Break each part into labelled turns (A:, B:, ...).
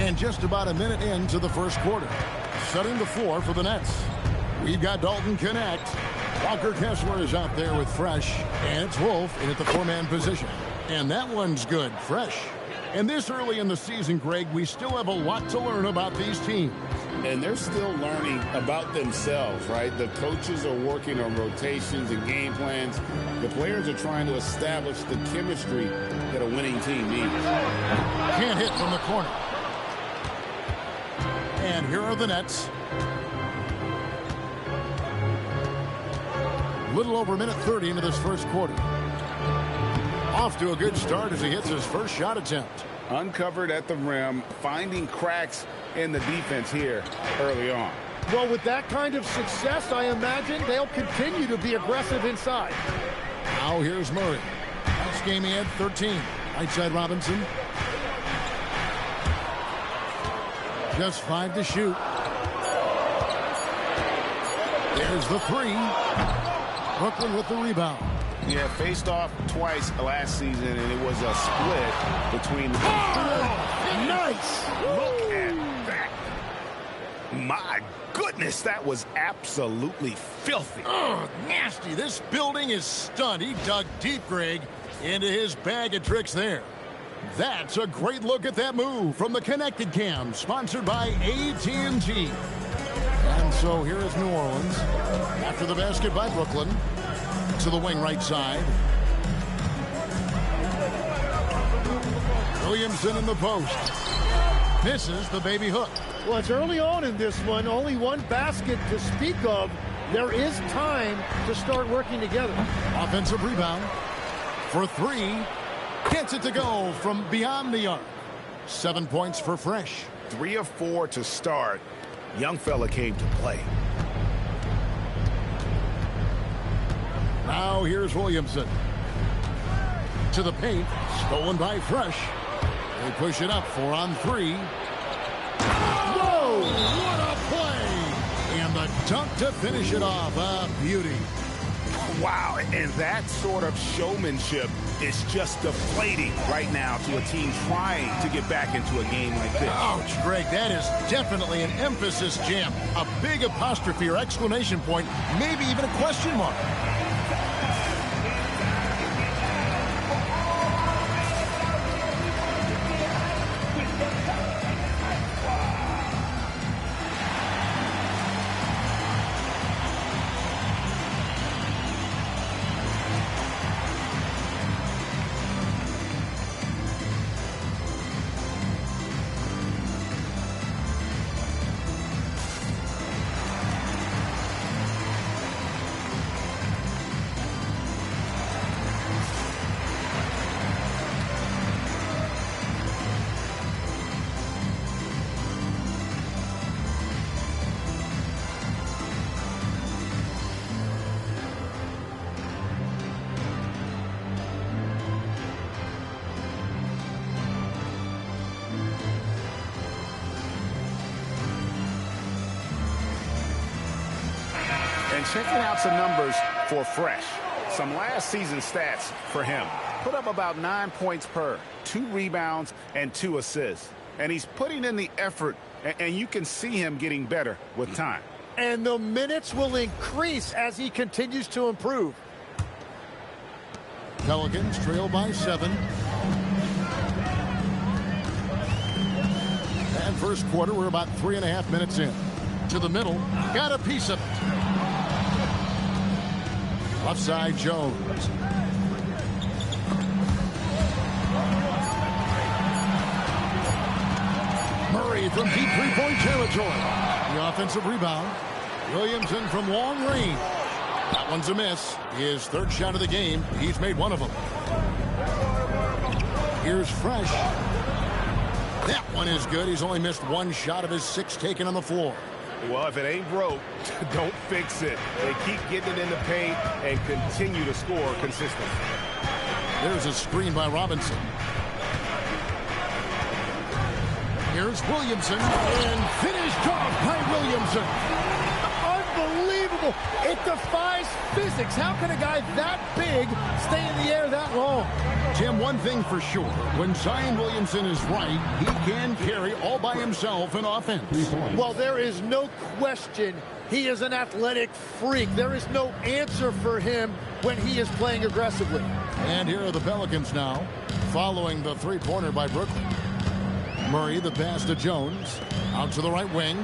A: And just about a minute into the first quarter. Setting the floor for the Nets. We've got Dalton Connect. Walker Kessler is out there with Fresh. And it's Wolf in at the four-man position. And that one's good. Fresh. And this early in the season, Greg, we still have a lot to learn about these teams.
B: And they're still learning about themselves, right? The coaches are working on rotations and game plans. The players are trying to establish the chemistry that a winning team needs.
A: Can't hit from the corner. And here are the Nets. Little over a minute 30 into this first quarter. Off to a good start as he hits his first shot attempt.
B: Uncovered at the rim, finding cracks in the defense here early on.
C: Well, with that kind of success, I imagine they'll continue to be aggressive inside.
A: Now here's Murray. Last game he had 13. Right side Robinson. Just 5 to shoot. There's the 3. Brooklyn with the rebound.
B: Yeah, faced off twice last season, and it was a split between the two.
C: Oh, nice!
B: Look at that. My goodness, that was absolutely filthy.
A: Oh, nasty. This building is stunned. He dug deep, Greg, into his bag of tricks there. That's a great look at that move from the Connected Cam, sponsored by AT&T. And so here is New Orleans. After the basket by Brooklyn. To the wing right side. Williamson in the post. Misses the baby hook.
C: Well, it's early on in this one. Only one basket to speak of. There is time to start working together.
A: Offensive rebound. For 3. Gets it to go from beyond the arc. 7 points for Fresh.
B: 3 of 4 to start. Young fella came to play.
A: Now here's Williamson. To the paint. Stolen by Fresh. They push it up 4 on 3. Whoa! What a play! And the dunk to finish it off. A beauty.
B: Wow, and that sort of showmanship is just deflating right now to a team trying to get back into a game like this.
A: Ouch, Greg, that is definitely an emphasis jam. A big apostrophe or exclamation point, maybe even a question mark.
B: And checking out some numbers for Fresh. Some last season stats for him. Put up about 9 points per, 2 rebounds, and 2 assists. And he's putting in the effort, and you can see him getting better with time.
C: And the minutes will increase as he continues to improve.
A: Pelicans trail by 7. And first quarter, we're about 3.5 minutes in. To the middle, got a piece of it. Left side, Jones. Murray from deep three-point territory. The offensive rebound. Williamson from long range. That one's a miss. His 3rd shot of the game. He's made 1 of them. Here's Fresh. That one is good. He's only missed 1 shot of his 6 taken on the floor.
B: Well, if it ain't broke, don't fix it. They keep getting it in the paint and continue to score consistently.
A: There's a screen by Robinson. Here's Williamson, and finished off by Williamson.
C: Unbelievable unbelievable. It defies physics. How can a guy that big stay in the air that long?
A: Jim, one thing for sure, when Zion Williamson is right, he can carry all by himself in offense.
C: Well, there is no question he is an athletic freak. There is no answer for him when he is playing aggressively.
A: And here are the Pelicans now, following the three-pointer by Brooklyn. Murray, the pass to Jones, out to the right wing.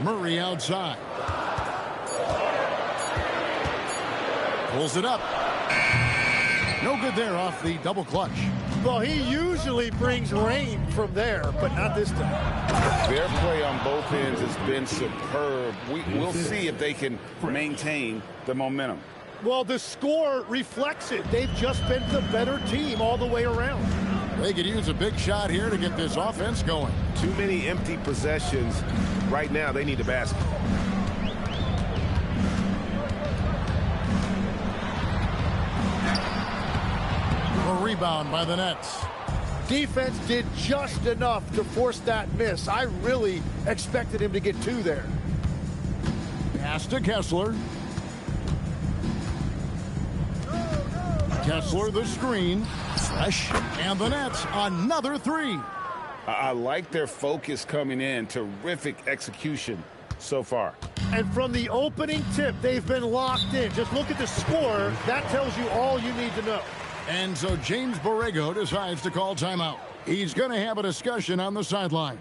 A: Murray outside. Pulls it up. No good there off the double clutch.
C: Well, he usually brings rain from there, but not this time.
B: Their play on both ends has been superb. We'll see if they can maintain the momentum.
C: Well, the score reflects it. They've just been the better team all the way around.
A: They could use a big shot here to get this offense going.
D: Too many empty possessions. Right now, they need a basket.
A: A rebound by the Nets.
C: Defense did just enough to force that miss. I really expected him to get two there.
A: Pass to Kessler. Kessler the screen. Fresh. And the Nets another three.
B: I like their focus coming in. Terrific execution so far.
C: And from the opening tip, they've been locked in. Just look at the score. That tells you all you need to know.
A: And so James Borrego decides to call timeout. He's going to have a discussion on the sideline.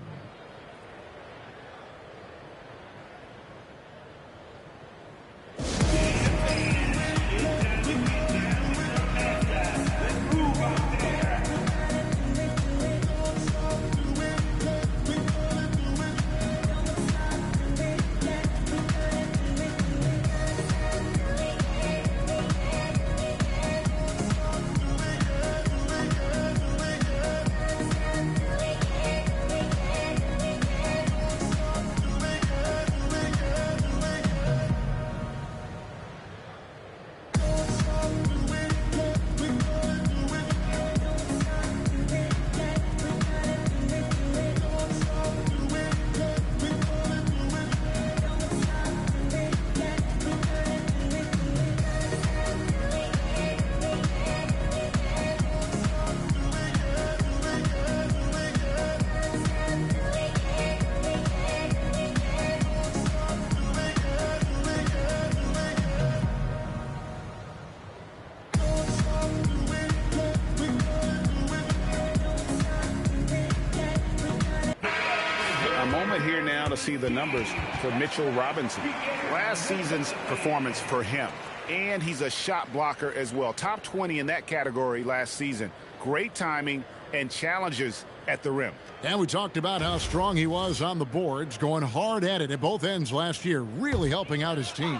B: Here now to see the numbers for Mitchell Robinson. Last season's performance for him. And he's a shot blocker as well. Top 20 in that category last season. Great timing and challenges at the rim.
A: And we talked about how strong he was on the boards, going hard at it at both ends last year, really helping out his team.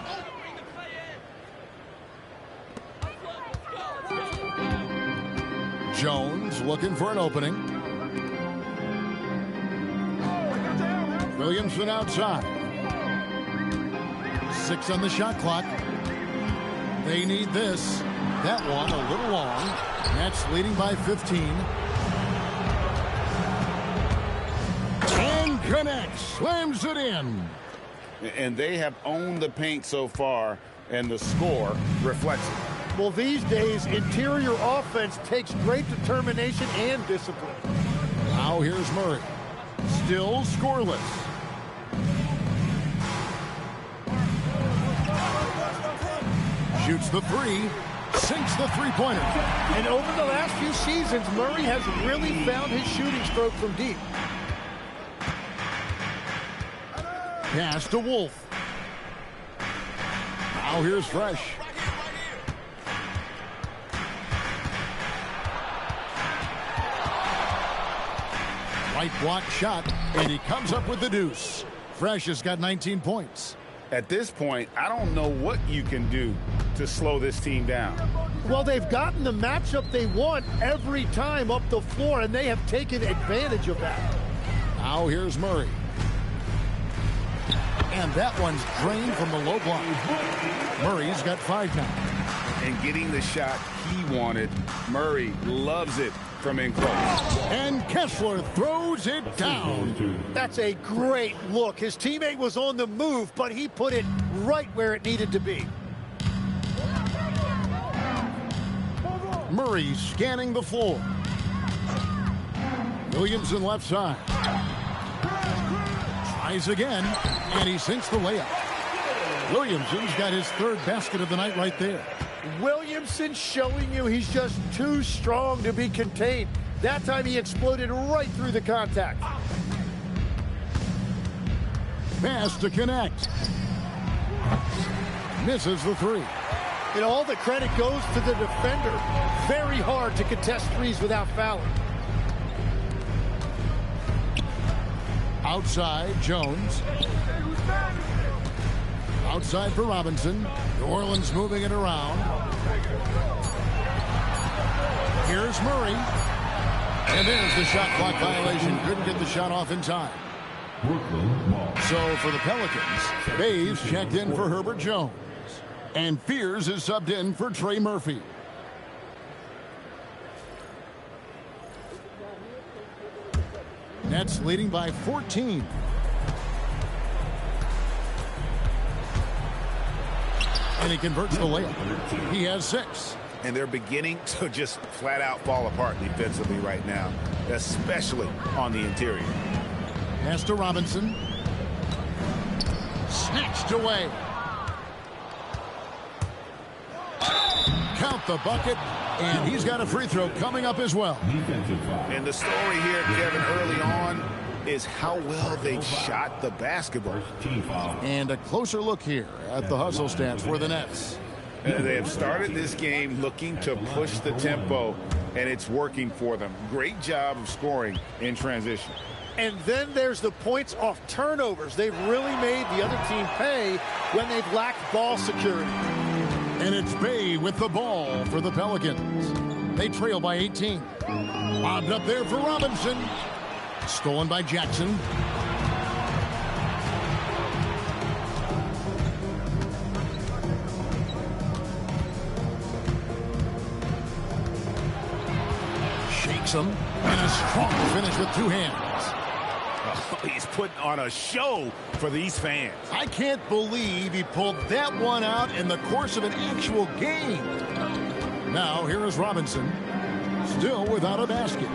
A: Jones looking for an opening. Williamson outside. 6 on the shot clock. They need this. That one a little long. Nets leading by 15. And connects. Slams it in.
B: And they have owned the paint so far, and the score reflects it.
C: Well, these days, interior offense takes great determination and discipline.
A: Now here's Murray. Still scoreless. Shoots the three, sinks the three-pointer.
C: And over the last few seasons, Murray has really found his shooting stroke from deep.
A: Pass to Wolf. Now here's Fresh. Right block shot, and he comes up with the deuce. Fresh has got 19 points.
B: At this point, I don't know what you can do to slow this team down.
C: Well, they've gotten the matchup they want every time up the floor, and they have taken advantage of that.
A: Now here's Murray. And that one's drained from the low block. Murray's got 5 now.
B: and getting the shot he wanted. Murray loves it from in close.
A: And Kessler throws it down.
C: That's a great look. His teammate was on the move, but he put it right where it needed to be.
A: Murray scanning the floor. Williamson left side. Tries again, and he sinks the layup. Williamson's got his third basket of the night right there.
C: Williamson showing you he's just too strong to be contained. That time he exploded right through the contact.
A: Pass to connect. Misses the three.
C: And all the credit goes to the defender. Very hard to contest threes without fouling.
A: Outside, Jones. Outside for Robinson. New Orleans moving it around. Here's Murray. And there's the shot clock violation. Couldn't get the shot off in time. So for the Pelicans, Bayes checked in for Herbert Jones. And Fears is subbed in for Trey Murphy. Nets leading by 14. And he converts the layup. He has 6.
B: And they're beginning to just flat out fall apart defensively right now, especially on the interior.
A: Pass to Robinson. Snatched away. Count the bucket, and he's got a free throw coming up as well.
B: And the story here, Kevin, early on is how well they shot the basketball.
A: And a closer look here at the hustle stats for the Nets.
B: They have started this game looking to push the tempo, and it's working for them. Great job of scoring in transition.
C: And then there's the points off turnovers. They've really made the other team pay when they've lacked ball security.
A: And it's Bay with the ball for the Pelicans. They trail by 18. Lobbed up there for Robinson. Stolen by Jackson. Shakes him. And a strong finish with 2 hands.
B: He's putting on a show for these fans.
A: I can't believe he pulled that one out in the course of an actual game. Now, here is Robinson, still without a basket.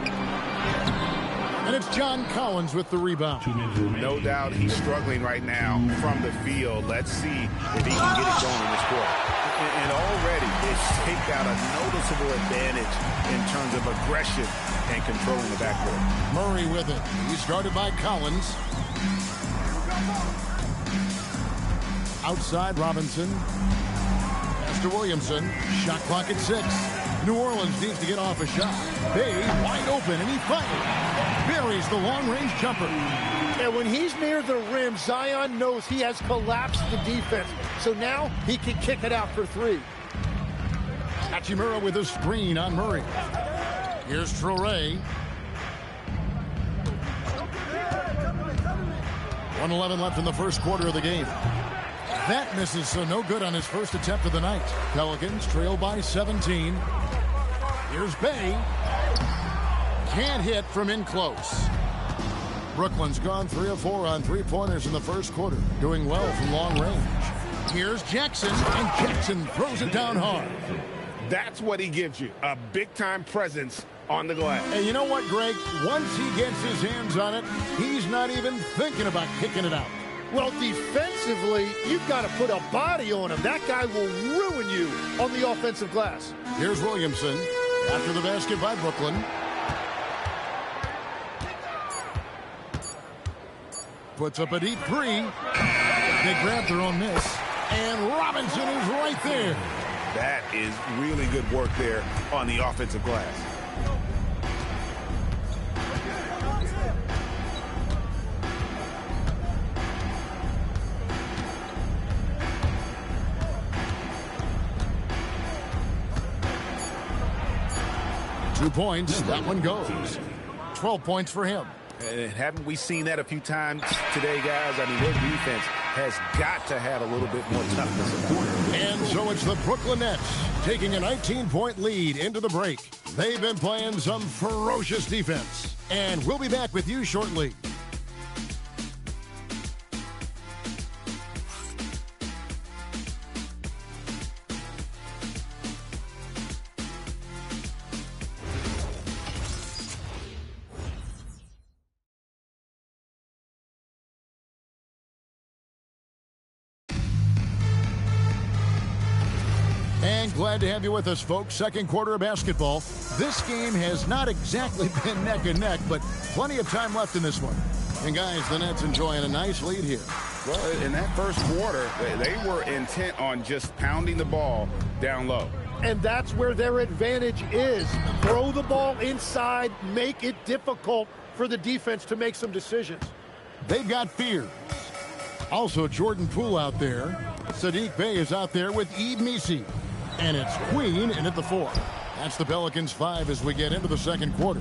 A: And it's John Collins with the rebound.
B: No doubt he's struggling right now from the field. Let's see if he can get it going in this quarter. And already it's taken out a noticeable advantage in terms of aggression and controlling the backcourt.
A: Murray with it. He's started by Collins. Outside Robinson. Pass to Williamson. Shot clock at 6. New Orleans needs to get off a shot. Bay wide open, and he fires. Buries the long-range jumper.
C: And when he's near the rim, Zion knows he has collapsed the defense. So now he can kick it out for 3.
A: Hachimura with a screen on Murray. Here's Traore. 1:11 left in the first quarter of the game. That misses, so no good on his first attempt of the night. Pelicans trail by 17. Here's Bay. Can't hit from in close. Brooklyn's gone 3 of 4 on 3-pointers in the first quarter. Doing well from long range. Here's Jackson, and Jackson throws it down hard.
D: That's what he gives you, a big-time presence on the glass.
A: And you know what, Greg? Once he gets his hands on it, he's not even thinking about kicking it out.
C: Well, defensively, you've got to put a body on him. That guy will ruin you on the offensive glass.
A: Here's Williamson after the basket by Brooklyn. Puts up a deep 3. They grab their own miss. And Robinson is right there.
B: That is really good work there on the offensive glass.
A: Two points. That one goes. 12 points for him.
B: And haven't we seen that a few times today, guys? I mean, their defense has got to have a little bit more toughness about it.
A: And so it's the Brooklyn Nets taking a 19-point lead into the break. They've been playing some ferocious defense. And we'll be back with you shortly. And glad to have you with us, folks. Second quarter of basketball. This game has not exactly been neck and neck, but plenty of time left in this one. And guys, the Nets enjoying a nice lead here.
B: Well, in that first quarter, they were intent on just pounding the ball down low.
C: And that's where their advantage is. Throw the ball inside, make it difficult for the defense to make some decisions.
A: They've got fear. Also, Jordan Poole out there. Sadiq Bey is out there with Eve Misi. And it's Queen in at the 4. That's the Pelicans 5 as we get into the second quarter.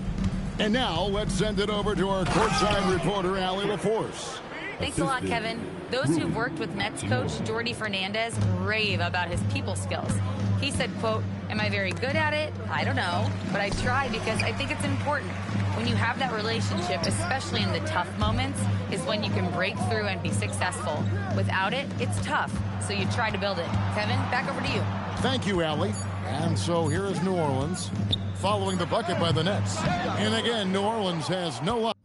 A: And now let's send it over to our courtside reporter, Allie LaForce.
E: Thanks a lot, Kevin. Those who've worked with Nets coach Jordi Fernandez rave about his people skills. He said, quote, "Am I very good at it? I don't know, but I try because I think it's important. When you have that relationship, especially in the tough moments, is when you can break through and be successful. Without it, it's tough, so you try to build it." Kevin, back over to you.
A: Thank you, Allie. And so here is New Orleans following the bucket by the Nets. And again, New Orleans has no luck.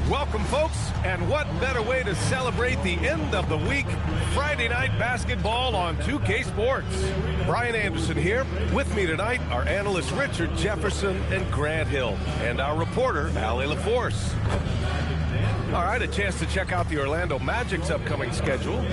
F: Welcome, folks, and what better way to celebrate the end of the week? Friday night basketball on 2K Sports. Brian Anderson here. With me tonight are analysts Richard Jefferson and Grant Hill, and our reporter, Allie LaForce. All right, a chance to check out the Orlando Magic's upcoming schedule.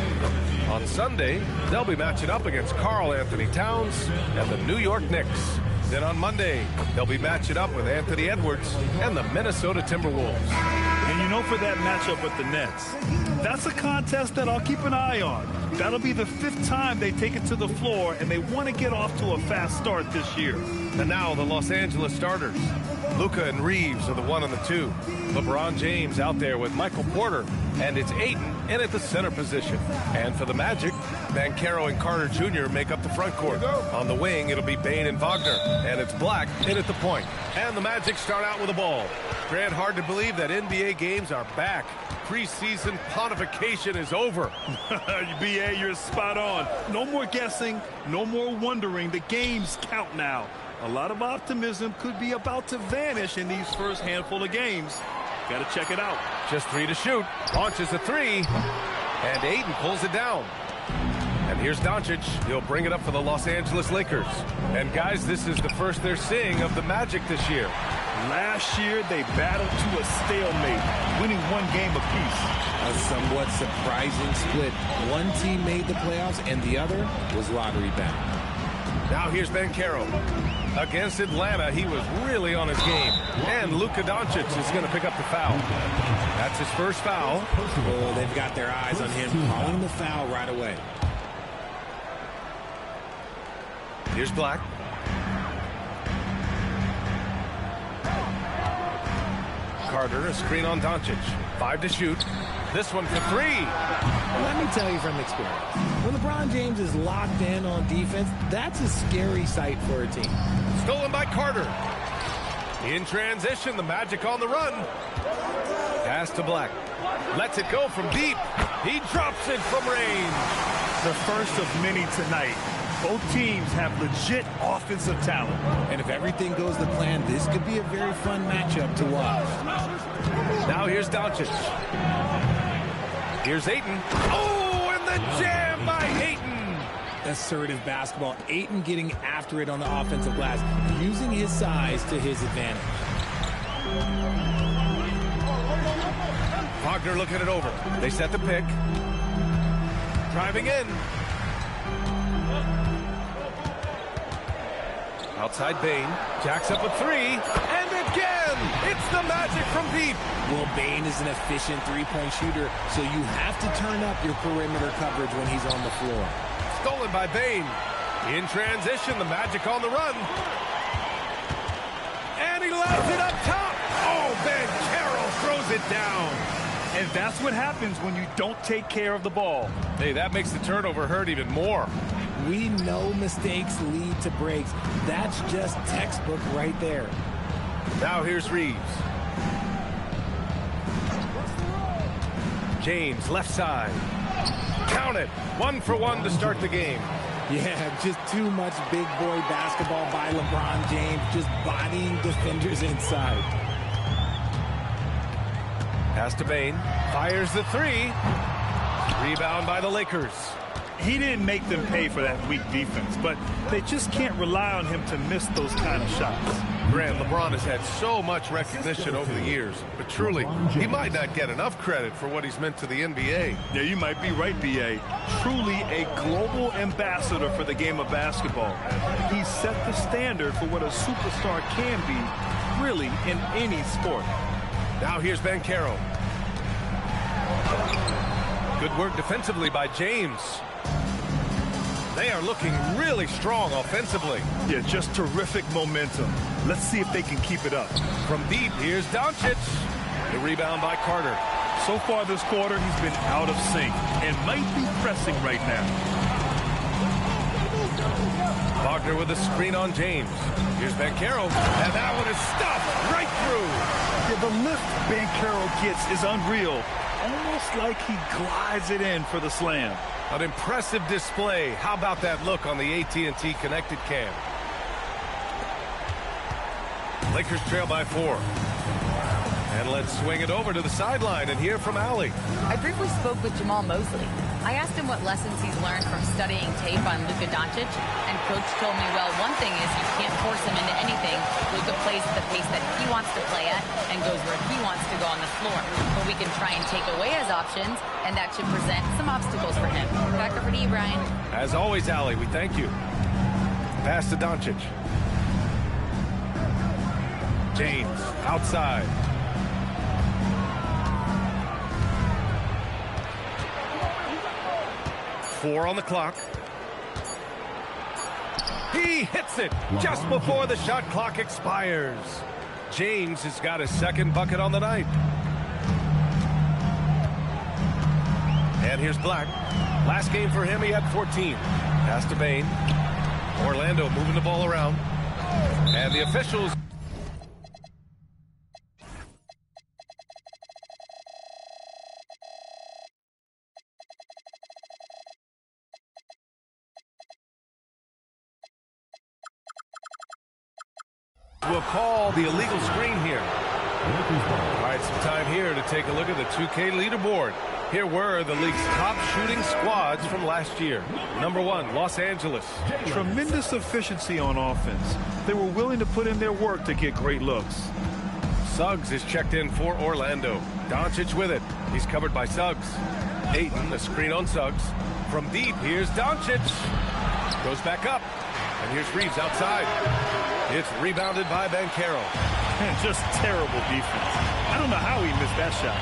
F: On Sunday, they'll be matching up against Karl Anthony Towns and the New York Knicks. Then on Monday, they'll be matching up with Anthony Edwards and the Minnesota Timberwolves.
G: And you know, for that matchup with the Nets, that's a contest that I'll keep an eye on. That'll be the 5th time they take it to the floor, and they want to get off to a fast start this year.
F: And now the Los Angeles starters. Luka and Reeves are the 1 and the 2. LeBron James out there with Michael Porter, and it's Ayton in at the center position. And for the Magic, Banchero and Carter Jr. make up the front court. On the wing, it'll be Bane and Wagner, and it's Black in at the point. And the Magic start out with a ball. Grant, hard to believe that NBA games are back. Preseason pontification is over.
G: BA, you're spot on. No more guessing, no more wondering. The games count now. A lot of optimism could be about to vanish in these first handful of games. Got to check it out.
F: Just 3 to shoot. Launches a 3. And Ayton pulls it down. And here's Doncic. He'll bring it up for the Los Angeles Lakers. And guys, this is the first they're seeing of the Magic this year.
G: Last year, they battled to a stalemate, winning 1 game apiece.
H: A somewhat surprising split. One team made the playoffs, and the other was lottery bound.
F: Now here's Banchero. Against Atlanta, he was really on his game. And Luka Doncic is going to pick up the foul. That's his first foul.
H: Oh, they've got their eyes on him, calling the foul right away.
F: Here's Black. Carter, a screen on Doncic. 5 to shoot. This one for 3.
H: Let me tell you from experience, when LeBron James is locked in on defense, that's a scary sight for a team.
F: Stolen by Carter. In transition, the Magic on the run. Pass to Black. Lets it go from deep. He drops it from range.
G: The first of many tonight. Both teams have legit offensive talent.
H: And if everything goes to plan, this could be a very fun matchup to watch.
F: Now here's Doncic. Here's Ayton. Oh, and the jam by Ayton.
H: Assertive basketball. Ayton getting after it on the offensive glass, using his size to his advantage.
F: Wagner looking it over. They set the pick. Driving in. Outside Bane. Jacks up a three. And again! It's the Magic from deep.
H: Well, Bane is an efficient three-point shooter, so you have to turn up your perimeter coverage when he's on the floor.
F: Stolen by Bane. In transition, the Magic on the run. And he lets it up top. Oh, Ben Carroll throws it down.
G: And that's what happens when you don't take care of the ball.
F: Hey, that makes the turnover hurt even more.
H: We know mistakes lead to breaks. That's just textbook right there.
F: Now here's Reeves. James, left side. Count it. 1 for 1 to start the game.
H: Yeah, just too much big boy basketball by LeBron James, just bodying defenders inside.
F: Pass to Bane. Fires the three. Rebound by the Lakers.
G: He didn't make them pay for that weak defense, but they just can't rely on him to miss those kind of shots.
F: Grant, LeBron has had so much recognition over the years, but truly, he might not get enough credit for what he's meant to the NBA.
G: Yeah, you might be right, B.A. Truly a global ambassador for the game of basketball. He set the standard for what a superstar can be, really, in any sport.
F: Now here's Banchero. Good work defensively by James. They are looking really strong offensively.
G: Yeah, just terrific momentum. Let's see if they can keep it up.
F: From deep, here's Doncic. The rebound by Carter.
G: So far this quarter, he's been out of sync and might be pressing right now.
F: Wagner with a screen on James. Here's Banchero, and that one is stuffed right through.
G: Yeah, the lift Banchero gets is unreal. Almost like he glides it in for the slam.
F: An impressive display. How about that look on the AT&T connected cam? Lakers trail by 4. And let's swing it over to the sideline and hear from Allie.
E: I briefly spoke with Jamal Mosley. I asked him what lessons he's learned from studying tape on Luka Doncic, and Coach told me, well, one thing is you can't force him into anything. Luka plays at the pace that he wants to play at and goes where he wants to go on the floor. But we can try and take away his options, and that should present some obstacles for him. Back over to you, Brian.
F: As always, Allie, we thank you. Pass to Doncic. James, outside. Four on the clock. He hits it just before the shot clock expires. James has got his second bucket on the night. And here's Black. Last game for him, he had 14. Pass to Bane. Orlando moving the ball around. And the officials... will call the illegal screen here. All right, some time here to take a look at the 2K leaderboard. Here were the league's top shooting squads from last year. Number 1, Los Angeles.
G: Tremendous efficiency on offense. They were willing to put in their work to get great looks.
F: Suggs is checked in for Orlando. Doncic with it. He's covered by Suggs. Ayton, a screen on Suggs. From deep, here's Doncic. Goes back up. And here's Reeves outside. It's rebounded by Banchero.
G: Just terrible defense. I don't know how he missed that shot.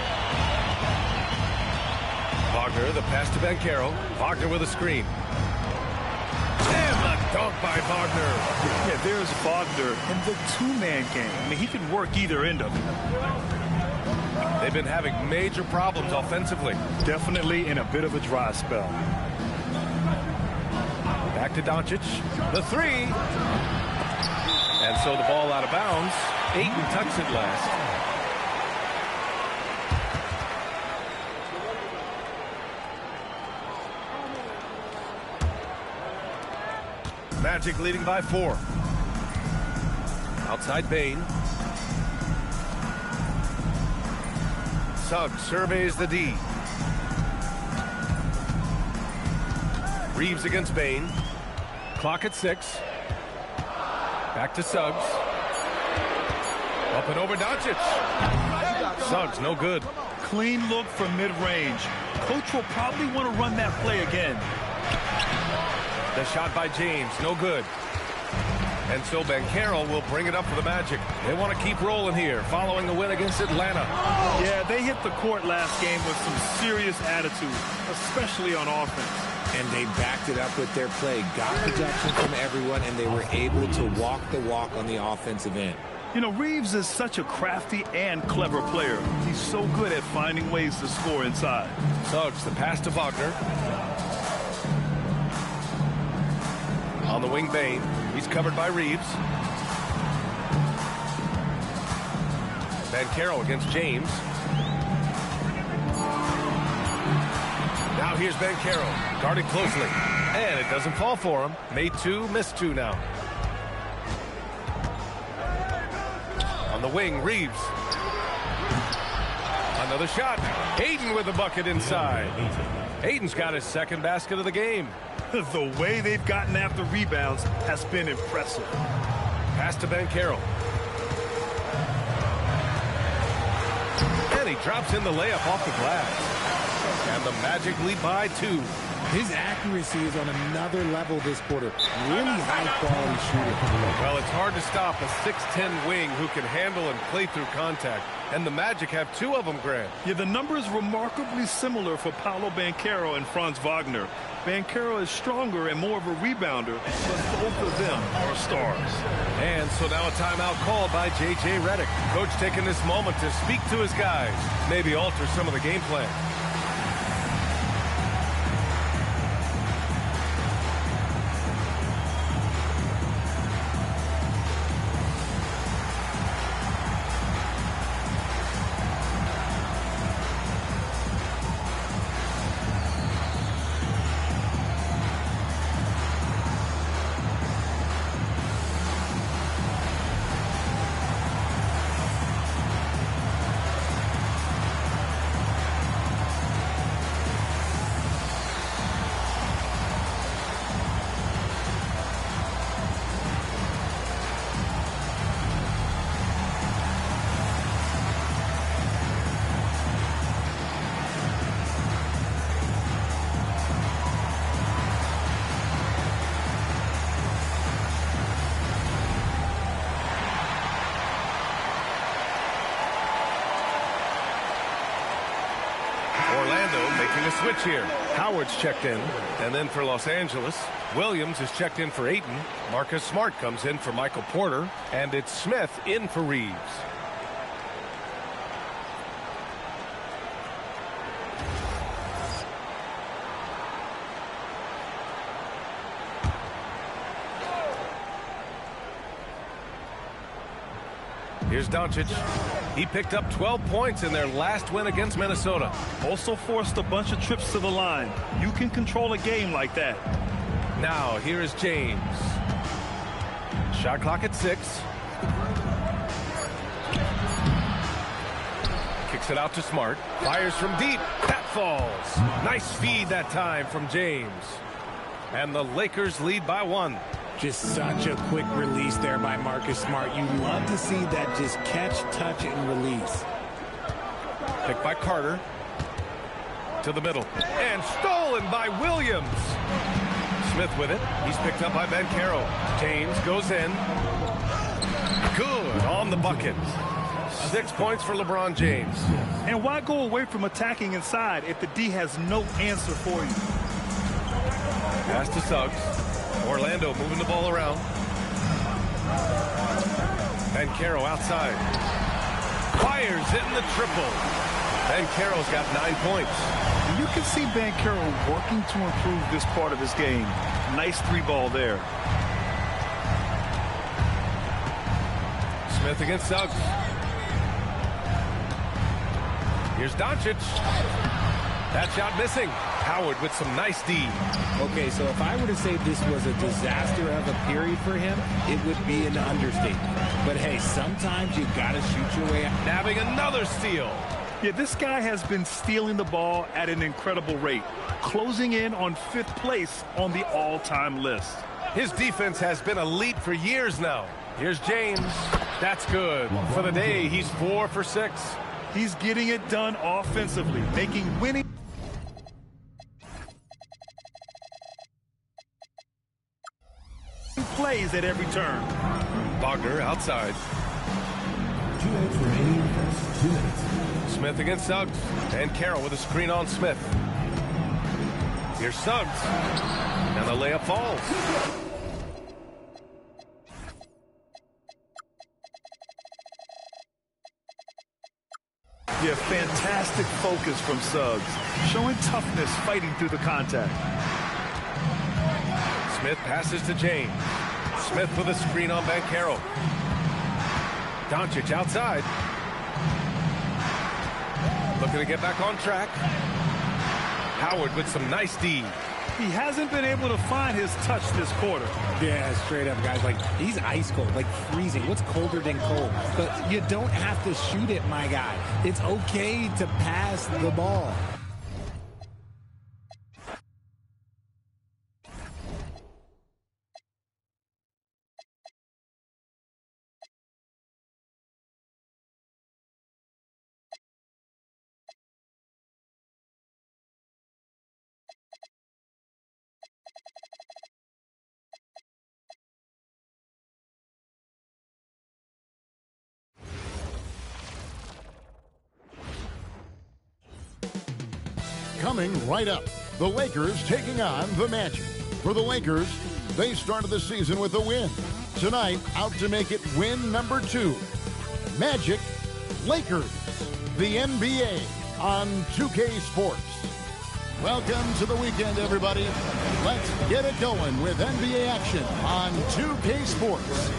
F: Wagner, the pass to Banchero. Wagner with a screen. And the dunk by Wagner.
G: Yeah, there's Wagner in the two-man game. I mean, he can work either end of it.
F: They've been having major problems offensively.
G: Definitely in a bit of a dry spell.
F: Back to Doncic. The three. And so the ball out of bounds. Ayton tucks it last. Magic leading by 4. Outside Bain. Suggs surveys the D. Reeves against Bain. Clock at 6. Back to Suggs. Up and over Doncic. Suggs, no good.
G: Clean look from mid-range. Coach will probably want to run that play again.
F: The shot by James, no good. And so Banchero will bring it up for the Magic. They want to keep rolling here following the win against Atlanta.
G: Yeah, they hit the court last game with some serious attitude, especially on offense.
I: And they backed it up with their play, got production from everyone, and they were able to walk the walk on the offensive end.
G: You know, Reeves is such a crafty and clever player. He's so good at finding ways to score inside.
F: Suggs, the pass to Wagner. On the wing, Bain. He's covered by Reeves. Banchero against James. Now here's Banchero, guarded closely. And it doesn't fall for him. Made 2, missed 2 now. On the wing, Reeves. Another shot. Hayden with the bucket inside. Hayden's got his second basket of the game.
G: The way they've gotten after rebounds has been impressive.
F: Pass to Banchero. And he drops in the layup off the glass. And the Magic lead by 2.
H: His accuracy is on another level this quarter. Really high-quality shooter.
F: Well, it's hard to stop a 6'10 wing who can handle and play through contact. And the Magic have 2 of them, Grant.
G: Yeah, the numbers remarkably similar for Paolo Banchero and Franz Wagner. Banchero is stronger and more of a rebounder, but both of them are stars.
F: And so now a timeout called by J.J. Redick. Coach taking this moment to speak to his guys, maybe alter some of the game plan. Making a switch here. Howard's checked in. And then for Los Angeles, Williams is checked in for Ayton. Marcus Smart comes in for Michael Porter. And it's Smith in for Reeves. Here's Doncic. He picked up 12 points in their last win against Minnesota.
G: Also forced a bunch of trips to the line. You can control a game like that.
F: Now, here is James. Shot clock at 6. Kicks it out to Smart. Fires from deep. That falls. Nice feed that time from James. And the Lakers lead by 1.
I: Just such a quick release there by Marcus Smart. You love to see that just catch, touch, and release.
F: Picked by Carter. To the middle. And stolen by Williams. Smith with it. He's picked up by Banchero. James goes in. Good on the bucket. 6 points for LeBron James.
G: And why go away from attacking inside if the D has no answer for you?
F: Pass to Suggs. Orlando moving the ball around. Banchero outside. Fires in the triple. Banchero's got 9 points.
G: You can see Banchero working to improve this part of his game. Nice 3-ball there.
F: Smith against Suggs. Here's Doncic. That shot missing. Howard with some nice D.
I: Okay, so if I were to say this was a disaster of a period for him, it would be an understatement. But hey, sometimes you got to shoot your way out.
F: Nabbing another steal.
G: Yeah, this guy has been stealing the ball at an incredible rate, closing in on 5th place on the all-time list.
F: His defense has been elite for years now. Here's James. That's good. For the day, he's 4 for 6.
G: He's getting it done offensively, making winning plays at every turn.
F: Wagner outside.
J: 2 minutes remaining. 2 minutes.
F: Smith against Suggs. And Carroll with a screen on Smith. Here's Suggs. And the layup falls.
G: Yeah, fantastic focus from Suggs, showing toughness fighting through the contact.
F: Smith passes to James. Smith with a screen on Banchero. Doncic outside. Looking to get back on track. Howard with some nice D.
G: He hasn't been able to find his touch this quarter.
I: Yeah, straight up, guys. Like, he's ice cold, like freezing. What's colder than cold? But you don't have to shoot it, my guy. It's okay to pass the ball.
A: Coming right up, the Lakers taking on the Magic. For the Lakers, they started the season with a win. Tonight, out to make it win number 2. Magic, Lakers, the NBA on 2K Sports. Welcome to the weekend, everybody. Let's get it going with NBA action on 2K Sports.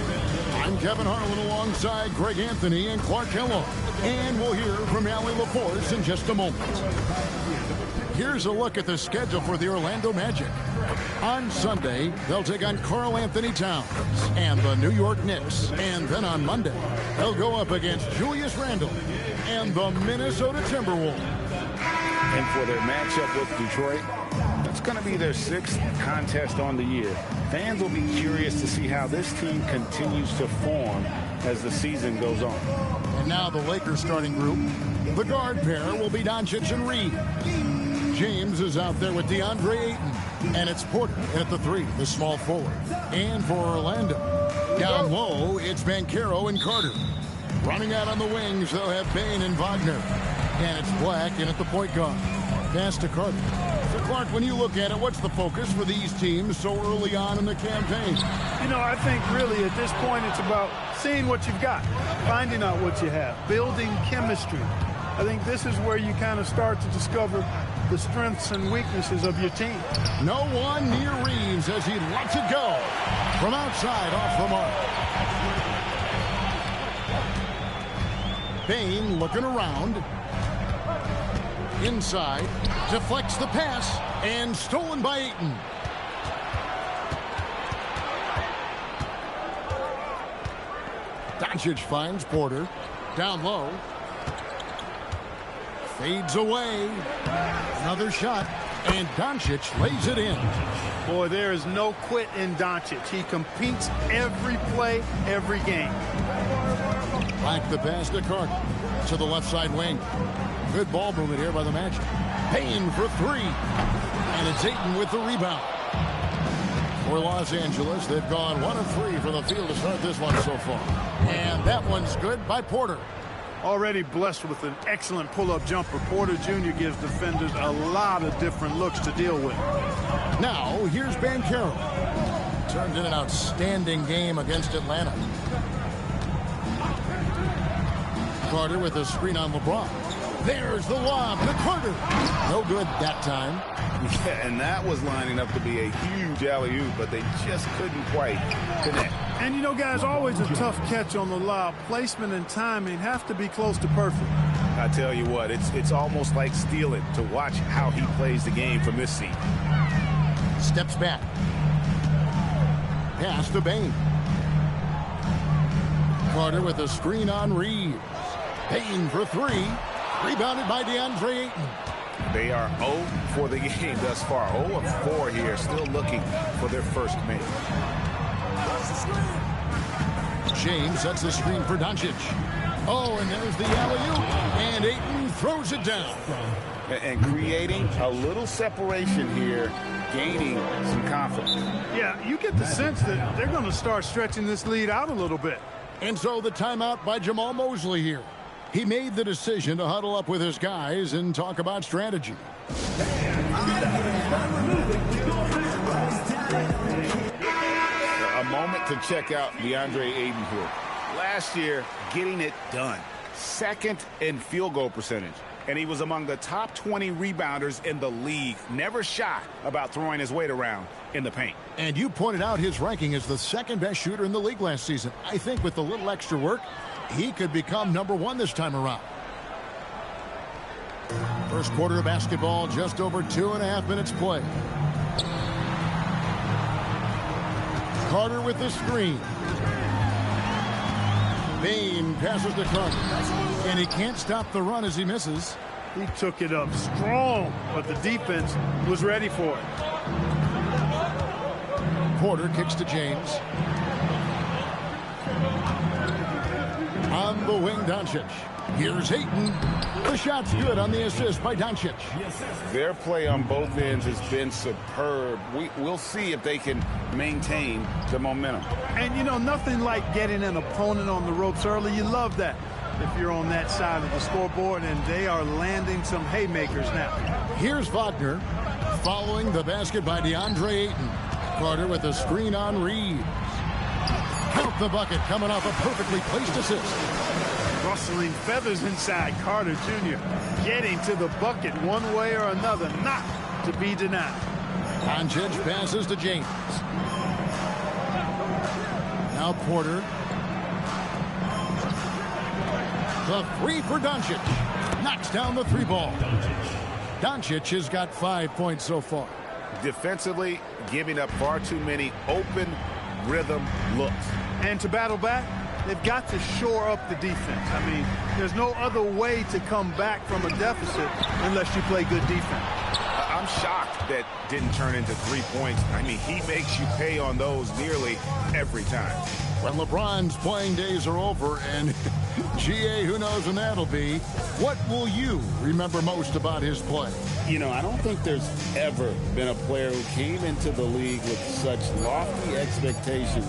A: I'm Kevin Harlan alongside Greg Anthony and Clark Kellogg. And we'll hear from Allie LaForce in just a moment. Here's a look at the schedule for the Orlando Magic. On Sunday, they'll take on Karl Anthony Towns and the New York Knicks. And then on Monday, they'll go up against Julius Randle and the Minnesota Timberwolves.
B: And for their matchup with Detroit, it's going to be their 6th contest on the year. Fans will be curious to see how this team continues to form as the season goes on.
A: And now the Lakers starting group. The guard pair will be Doncic and Reed. James is out there with DeAndre Ayton. And it's Porter at the 3, the small forward. And for Orlando, down low, it's Banchero and Carter. Running out on the wings, they'll have Bane and Wagner. And it's Black in at the point guard. Pass to Carter. So, Clark, when you look at it, what's the focus for these teams so early on in the campaign?
C: You know, I think really at this point it's about seeing what you've got, finding out what you have, building chemistry. I think this is where you kind of start to discover the strengths and weaknesses of your team.
A: No one near Reeves as he lets it go from outside off the mark. Bane looking around. Inside, deflects the pass, and stolen by Ayton. Doncic finds Porter. Down low. Fades away. Another shot, and Doncic lays it in.
C: Boy, there is no quit in Doncic. He competes every play, every game.
A: Back the pass to Carter to the left side wing. Good ball movement here by the Magic. Payne for 3. And it's Ayton with the rebound. For Los Angeles, they've gone 1 of 3 from the field to start this one so far. And that one's good by Porter.
C: Already blessed with an excellent pull-up jumper. Porter Jr. gives defenders a lot of different looks to deal with.
A: Now, here's Banchero. Turned in an outstanding game against Atlanta. Carter with a screen on LeBron. There's the lob to Carter. No good that time.
B: Yeah, and that was lining up to be a huge alley-oop, but they just couldn't quite connect.
C: And you know, guys, always a tough catch on the lob. Placement and timing have to be close to perfect.
B: I tell you what, it's almost like stealing to watch how he plays the game from this seat.
A: Steps back. Pass to Bain. Carter with a screen on Reeves. Bain for three. Rebounded by DeAndre Ayton.
B: They are 0 for the game thus far. 0 of 4 here, still looking for their first make.
A: James sets the screen for Doncic. Oh, and there's the alley-oop. And Ayton throws it down.
B: And creating a little separation here, gaining some confidence.
C: Yeah, you get the sense that they're going to start stretching this lead out a little bit.
A: And so the timeout by Jamal Mosley here. He made the decision to huddle up with his guys and talk about strategy.
B: A moment to check out DeAndre Ayton here. Last year, getting it done. Second in field goal percentage. And he was among the top 20 rebounders in the league. Never shy about throwing his weight around in the paint.
A: And you pointed out his ranking as the second best shooter in the league last season. I think with a little extra work, he could become #1 this time around. First quarter of basketball, just over 2.5 minutes play. Carter with the screen. Bain passes to Carter. And he can't stop the run as he misses.
C: He took it up strong, but the defense was ready for it.
A: Porter kicks to James. On the wing, Doncic. Here's Ayton. The shot's good on the assist by Doncic.
B: Their play on both ends has been superb. We'll see if they can maintain the momentum.
C: And, you know, nothing like getting an opponent on the ropes early. You love that if you're on that side of the scoreboard, and they are landing some haymakers now.
A: Here's Wagner following the basket by DeAndre Ayton. Carter with a screen on Reeves. Count the bucket coming off a perfectly placed assist.
C: Rustling feathers inside. Carter Jr. getting to the bucket one way or another, not to be denied.
A: Doncic passes to James. Now Porter. The three for Doncic. Knocks down the three ball. Doncic has got 5 points so far.
B: Defensively, giving up far too many open rhythm looks.
C: And to battle back, they've got to shore up the defense. I mean, there's no other way to come back from a deficit unless you play good defense.
B: I'm shocked that didn't turn into 3 points. I mean, he makes you pay on those nearly every time.
A: When LeBron's playing days are over, and GA, who knows when that'll be, what will you remember most about his play?
K: You know, I don't think there's ever been a player who came into the league with such lofty expectations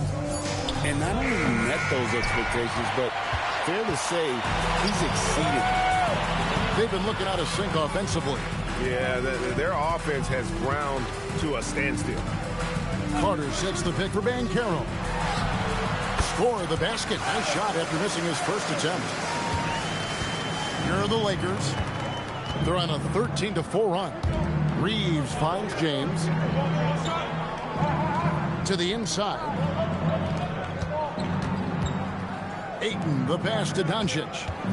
K: and not only met those expectations, but fair to say, he's exceeded.
A: They've been looking out of sync offensively.
D: Yeah, their offense has ground to a standstill.
A: Carter sets the pick for MyCareer. Score the basket. Nice shot after missing his first attempt. Here are the Lakers. They're on a 13-4 run. Reeves finds James. To the inside. Ayton, the pass to Doncic.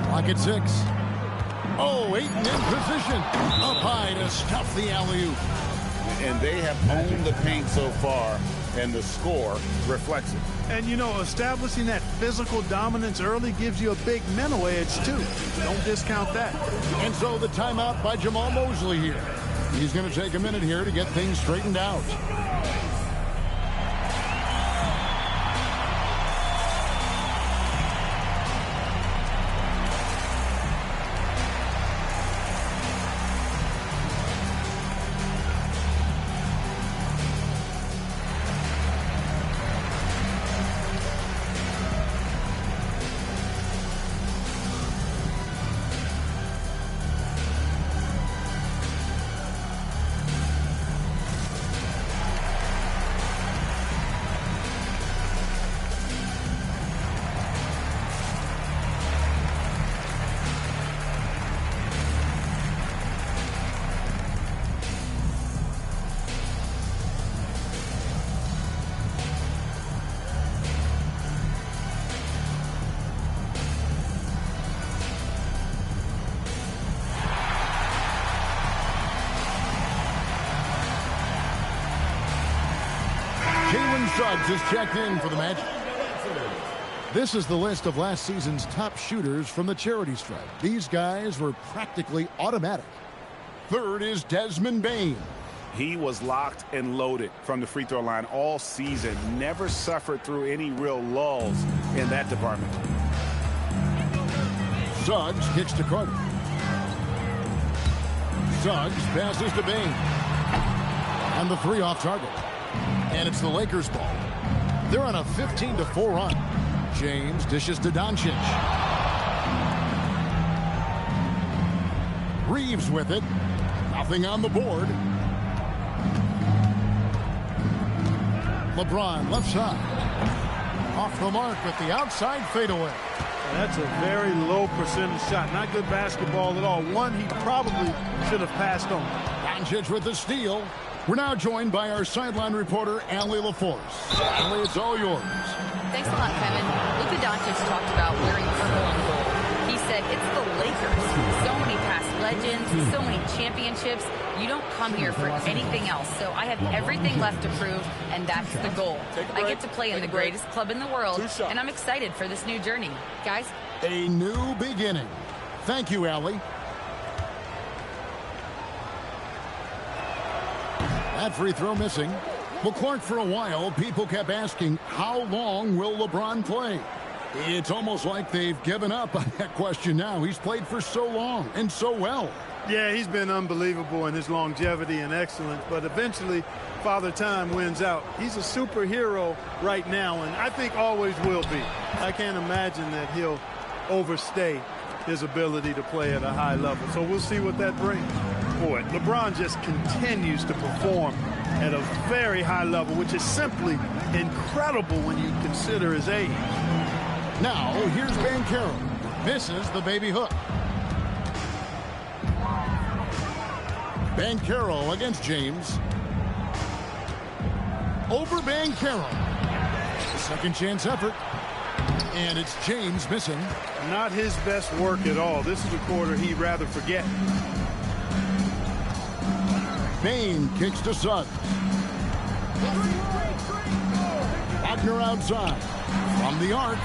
A: Clock at 6. Oh, Ayton in position. Up high to stuff the alley-oop.
B: And they have owned the paint so far, and the score reflects it.
C: And, you know, establishing that physical dominance early gives you a big mental edge, too. Don't discount that.
A: And so the timeout by Jamal Mosley here. He's going to take a minute here to get things straightened out. Suggs is checked in for the Magic. This is the list of last season's top shooters from the charity stripe. These guys were practically automatic. Third is Desmond Bane.
B: He was locked and loaded from the free throw line all season. Never suffered through any real lulls in that department.
A: Suggs kicks to Carter. Suggs passes to Bane. And the three off target. And it's the Lakers ball. They're on a 15-4 run. James dishes to Doncic. Reeves with it. Nothing on the board. LeBron left side. Off the mark with the outside fadeaway.
C: That's a very low percentage shot. Not good basketball at all. One he probably should have passed on.
A: Doncic with the steal. We're now joined by our sideline reporter, Allie LaForce. Allie, it's all yours.
E: Thanks a lot, Kevin. Luka Doncic talked about wearing purple and gold. He said it's the Lakers. So many past legends, so many championships. You don't come here for anything else. So I have everything left to prove, and that's the goal. I get to play in the greatest club in the world, and I'm excited for this new journey. Guys?
A: A new beginning. Thank you, Allie. That free throw missing. Well, Clark, for a while, people kept asking, how long will LeBron play? It's almost like they've given up on that question now. He's played for so long and so well.
C: Yeah, he's been unbelievable in his longevity and excellence, but eventually Father Time wins out. He's a superhero right now, and I think always will be. I can't imagine that he'll overstay his ability to play at a high level. So we'll see what that brings. Boy, LeBron just continues to perform at a very high level, which is simply incredible when you consider his age.
A: Now, here's Banchero. Misses the baby hook. Banchero against James. Over Banchero. Second chance effort. And it's James missing.
C: Not his best work at all. This is a quarter he'd rather forget.
A: Bane kicks to Suggs. Wagner outside. From the arc.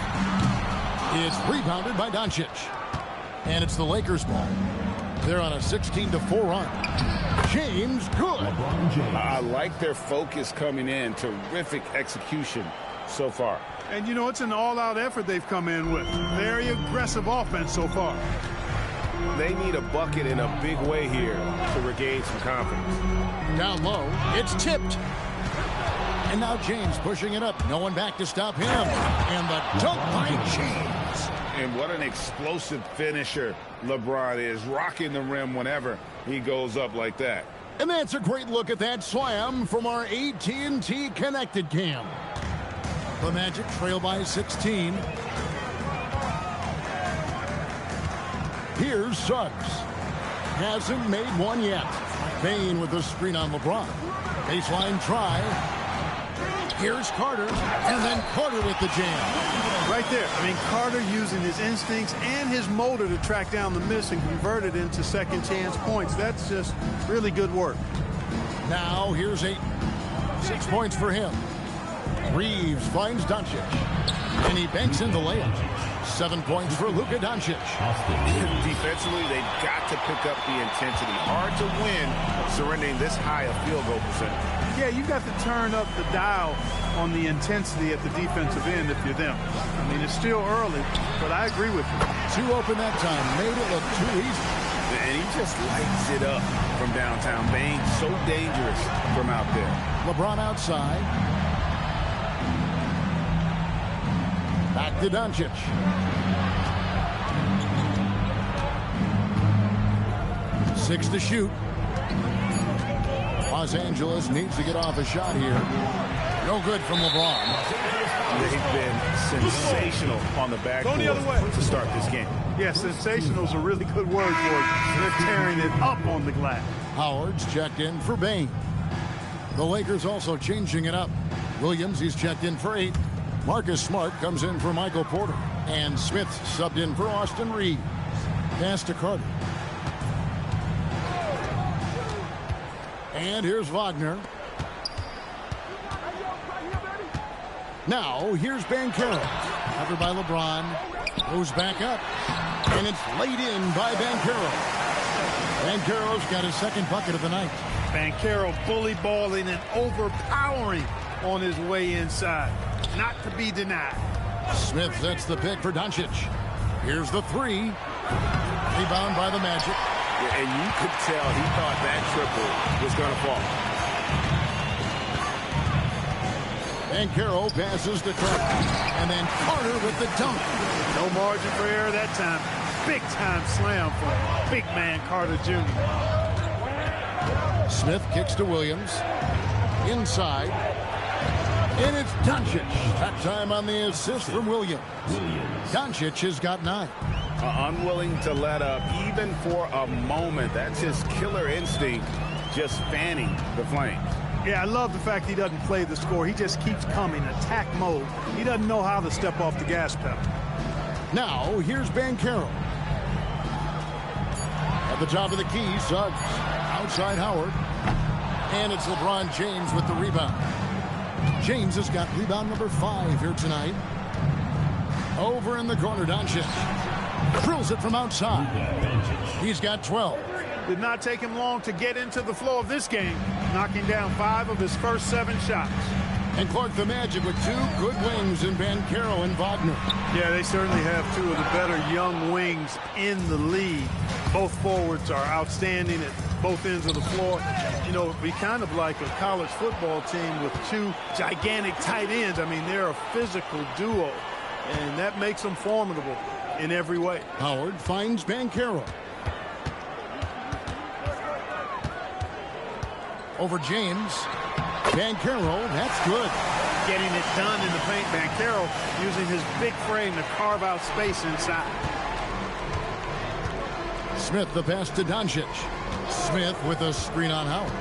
A: It's rebounded by Doncic. And it's the Lakers ball. They're on a 16-4 run. James, good.
B: I like their focus coming in. Terrific execution so far.
C: And, you know, it's an all-out effort they've come in with. Very aggressive offense so far.
B: They need a bucket in a big way here to regain some confidence.
A: Down low, it's tipped. And now James pushing it up. No one back to stop him. And the dunk by James.
B: And what an explosive finisher LeBron is. Rocking the rim whenever he goes up like that.
A: And that's a great look at that slam from our AT&T Connected Cam. The Magic trail by 16. Here's Suggs. Hasn't made one yet. Bane with the screen on LeBron. Baseline try. Here's Carter. And then Carter with the jam.
C: Right there. I mean, Carter using his instincts and his motor to track down the miss and convert it into second chance points. That's just really good work.
A: Now here's 8. 6 points for him. Reeves finds Doncic. And he banks in the layup. 7 points for Luka Doncic.
B: Defensively, they've got to pick up the intensity. Hard to win surrendering this high a field goal percentage.
C: Yeah, you've got to turn up the dial on the intensity at the defensive end if you're them. I mean, it's still early, but I agree with you.
A: Too open that time. Made it look too easy.
B: And he just lights it up from downtown. Bane so dangerous from out there.
A: LeBron outside. Back to Doncic. Six to shoot. Los Angeles needs to get off a shot here. No good from LeBron.
B: They've been sensational on the backcourt to start this game.
C: Yeah, sensational is a really good word for it. They're tearing it up on the glass.
A: Howard's checked in for Bane. The Lakers also changing it up. Williams, he's checked in for 8. Marcus Smart comes in for Michael Porter. And Smith subbed in for Austin Reeves. Pass to Carter. And here's Wagner. Now, here's Banchero. Covered by LeBron. Goes back up. And it's laid in by Banchero. Banchero's got his second bucket of the night.
C: Banchero bully balling and overpowering on his way inside. Not to be denied.
A: Smith sets the pick for Doncic. Here's the three. Rebound by the Magic.
B: Yeah, and you could tell he thought that triple was going to fall.
A: Banchero passes to Carter. And then Carter with the dunk.
C: No margin for error that time. Big time slam from big man Carter Jr.
A: Smith kicks to Williams. Inside. And it's Doncic. That time on the assist from Williams. Doncic has got 9.
B: Unwilling to let up even for a moment. That's his killer instinct, just fanning the flames.
C: Yeah, I love the fact he doesn't play the score. He just keeps coming, attack mode. He doesn't know how to step off the gas pedal.
A: Now, here's Banchero. At the top of the key, Suggs. Outside Howard. And it's LeBron James with the rebound. James has got rebound number 5 here tonight. Over in the corner, Doncic. Drills it from outside. He's got 12.
C: Did not take him long to get into the flow of this game, knocking down 5 of his first 7 shots.
A: And Clark, the Magic with 2 good wings in Banchero and Wagner.
C: Yeah, they certainly have 2 of the better young wings in the league. Both forwards are outstanding at both ends of the floor. You know, it'd be kind of like a college football team with 2 gigantic tight ends. I mean, they're a physical duo, and that makes them formidable in every way.
A: Howard finds Banchero. Over James. Banchero, that's good.
C: Getting it done in the paint. Banchero using his big frame to carve out space inside.
A: Smith the pass to Doncic. Smith with a screen on Howard.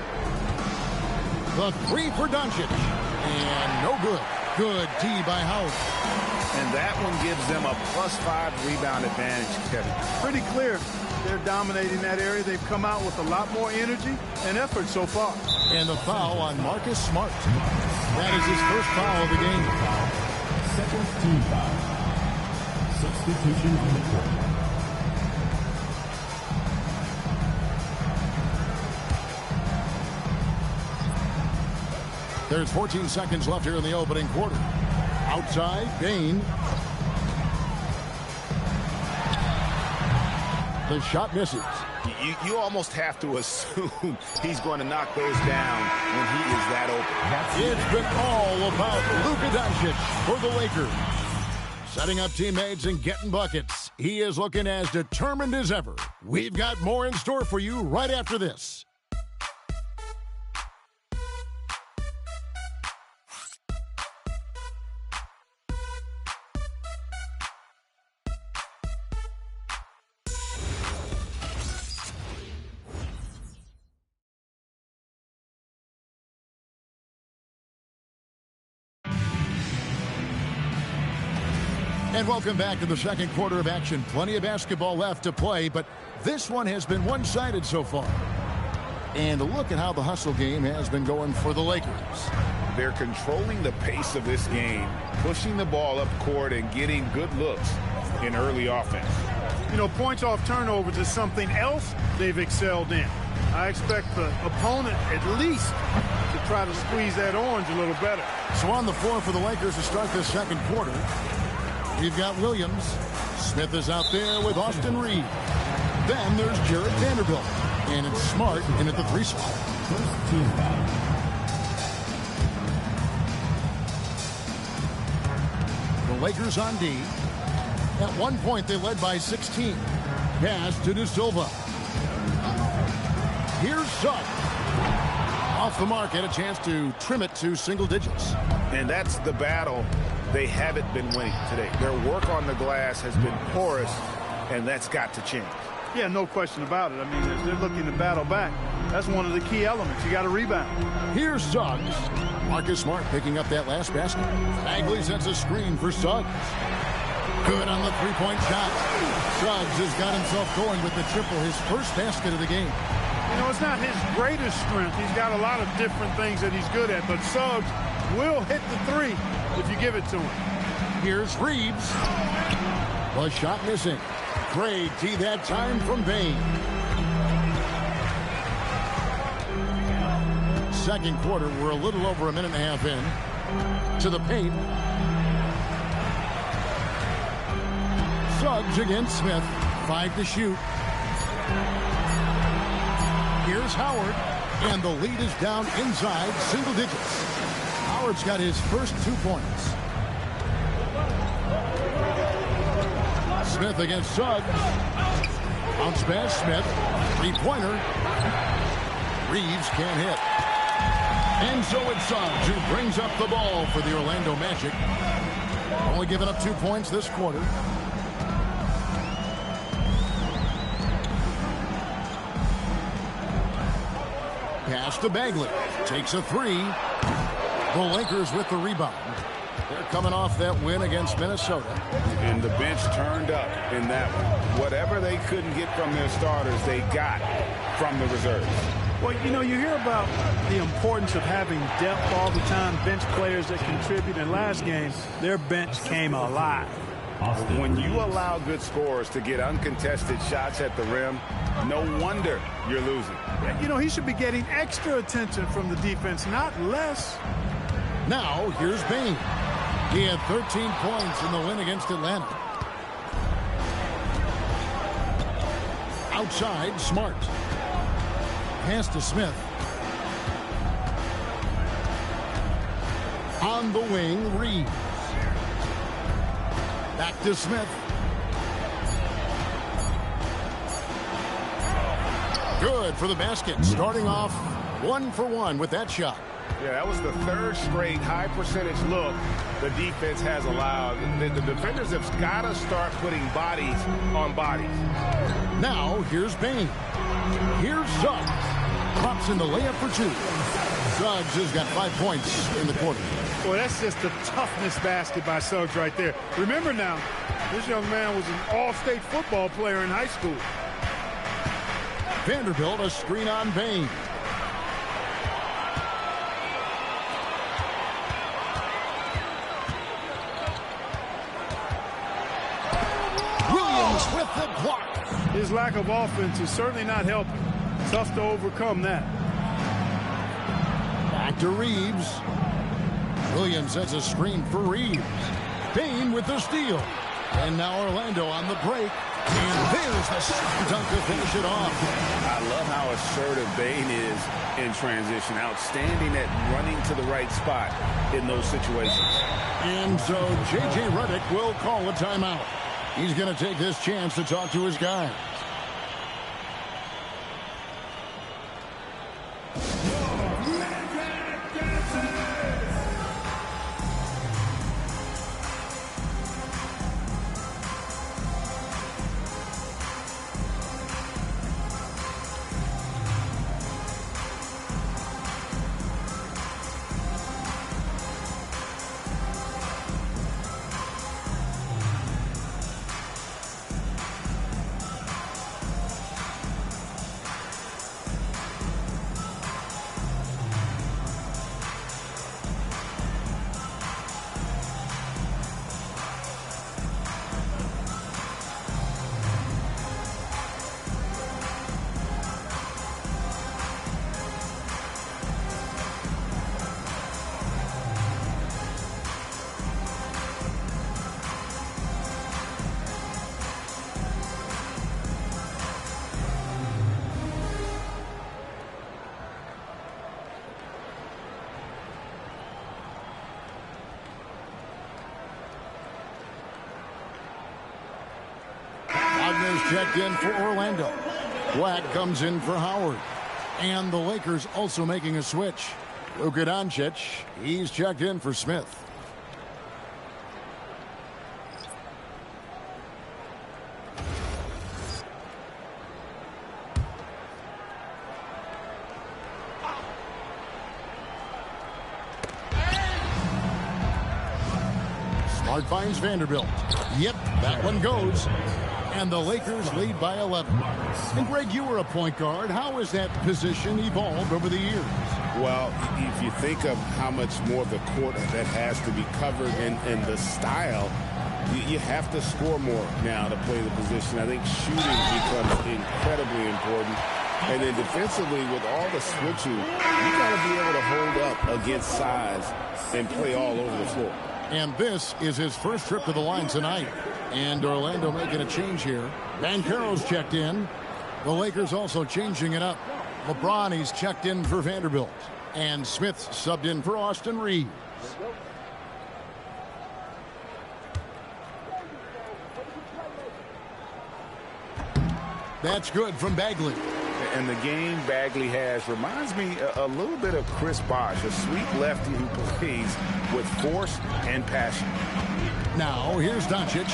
A: The 3 for Doncic. And no good. Good D by Howard.
B: And that one gives them a +5 rebound advantage, Kevin.
C: Pretty clear. They're dominating that area. They've come out with a lot more energy and effort so far.
A: And the foul on Marcus Smart. That is his first foul of the game.
J: Second team foul. Substitution on the court.
A: There's 14 seconds left here in the opening quarter. Outside, Bain. The shot misses.
B: You almost have to assume he's going to knock those down when he is that open.
A: It's been all about Luka Doncic for the Lakers. Setting up teammates and getting buckets. He is looking as determined as ever. We've got more in store for you right after this. And welcome back to the second quarter of action. Plenty of basketball left to play, but this one has been one-sided so far. And look at how the hustle game has been going for the Lakers.
B: They're controlling the pace of this game, pushing the ball up court and getting good looks in early offense.
C: You know, points off turnovers is something else they've excelled in. I expect the opponent at least to try to squeeze that orange a little better.
A: So on the floor for the Lakers to start this second quarter, we've got Williams. Smith is out there with Austin Reed. Then there's Jarrett Vanderbilt. And it's Smart in at the 3 spot.
J: First team foul.
A: The Lakers on D. At one point, they led by 16. Pass to De Silva. Here's Suggs. Off the mark, had a chance to trim it to single digits.
B: And that's the battle they haven't been winning today. Their work on the glass has been porous, and that's got to change.
C: Yeah, no question about it. I mean, as they're looking to battle back, that's one of the key elements. You got to rebound.
A: Here's Suggs. Marcus Smart picking up that last basket. Bagley sets a screen for Suggs. Good on the three-point shot. Suggs has got himself going with the triple, his first basket of the game.
C: You know, it's not his greatest strength. He's got a lot of different things that he's good at, but Suggs will hit the 3 if you give it to him.
A: Here's Reeves. The shot missing. Great tee that time from Bain. Second quarter, we're a little over a minute and a half in. To the paint. Suggs against Smith. 5 to shoot. Here's Howard. And the lead is down inside single digits. Howard's got his first 2 points. Smith against Suggs. Bounce pass, Smith. Three-pointer. Reeves can't hit. And so it's Suggs who brings up the ball for the Orlando Magic. Only giving up 2 points this quarter. Pass to Bagley. Takes a three. The Lakers with the rebound. They're coming off that win against Minnesota.
B: And the bench turned up in that one. Whatever they couldn't get from their starters, they got from the reserves.
C: Well, you know, you hear about the importance of having depth all the time, bench players that contribute. In last game, their bench came alive.
B: When you allow good scorers to get uncontested shots at the rim, no wonder you're losing.
C: You know, he should be getting extra attention from the defense, not less.
A: Now, here's Bain. He had 13 points in the win against Atlanta. Outside, Smart. Pass to Smith. On the wing, Reeves. Back to Smith. Good for the basket. Starting off 1 for 1 with that shot.
B: Yeah, that was the third straight high percentage look the defense has allowed. The defenders have got to start putting bodies on bodies.
A: Now, here's Bain. Here's Suggs. Drops in the layup for 2. Suggs has got 5 points in the quarter.
C: Boy, that's just the toughness basket by Suggs right there. Remember now, this young man was an all-state football player in high school.
A: Vanderbilt, a screen on Bain. Williams with the block.
C: His lack of offense is certainly not helping. Tough to overcome that.
A: Back to Reeves. Williams sets a screen for Reeves. Bain with the steal. And now Orlando on the break. And there's the slam dunk to finish it off.
B: I love how assertive Bain is in transition. Outstanding at running to the right spot in those situations.
A: And so J.J. Redick will call a timeout. He's going to take this chance to talk to his guys. Checked in for Orlando. Black comes in for Howard. And the Lakers also making a switch. Luka Doncic, he's checked in for Smith. Smart finds Vanderbilt. Yep, that one goes. And the Lakers lead by 11. And Greg, you were a point guard. How has that position evolved over the years?
K: Well, if you think of how much more of the court that has to be covered and the style, you have to score more now to play the position. I think shooting becomes incredibly important. And then defensively, with all the switching, you got to be able to hold up against size and play all over the floor.
A: And this is his first trip to the line tonight. And Orlando making a change here. Banchero's checked in. The Lakers also changing it up. LeBron, he's checked in for Vanderbilt. And Smith's subbed in for Austin Reeves. That's good from Bagley.
B: And the game Bagley has reminds me a little bit of Chris Bosh, a sweet lefty who plays with force and passion.
A: Now, here's Doncic.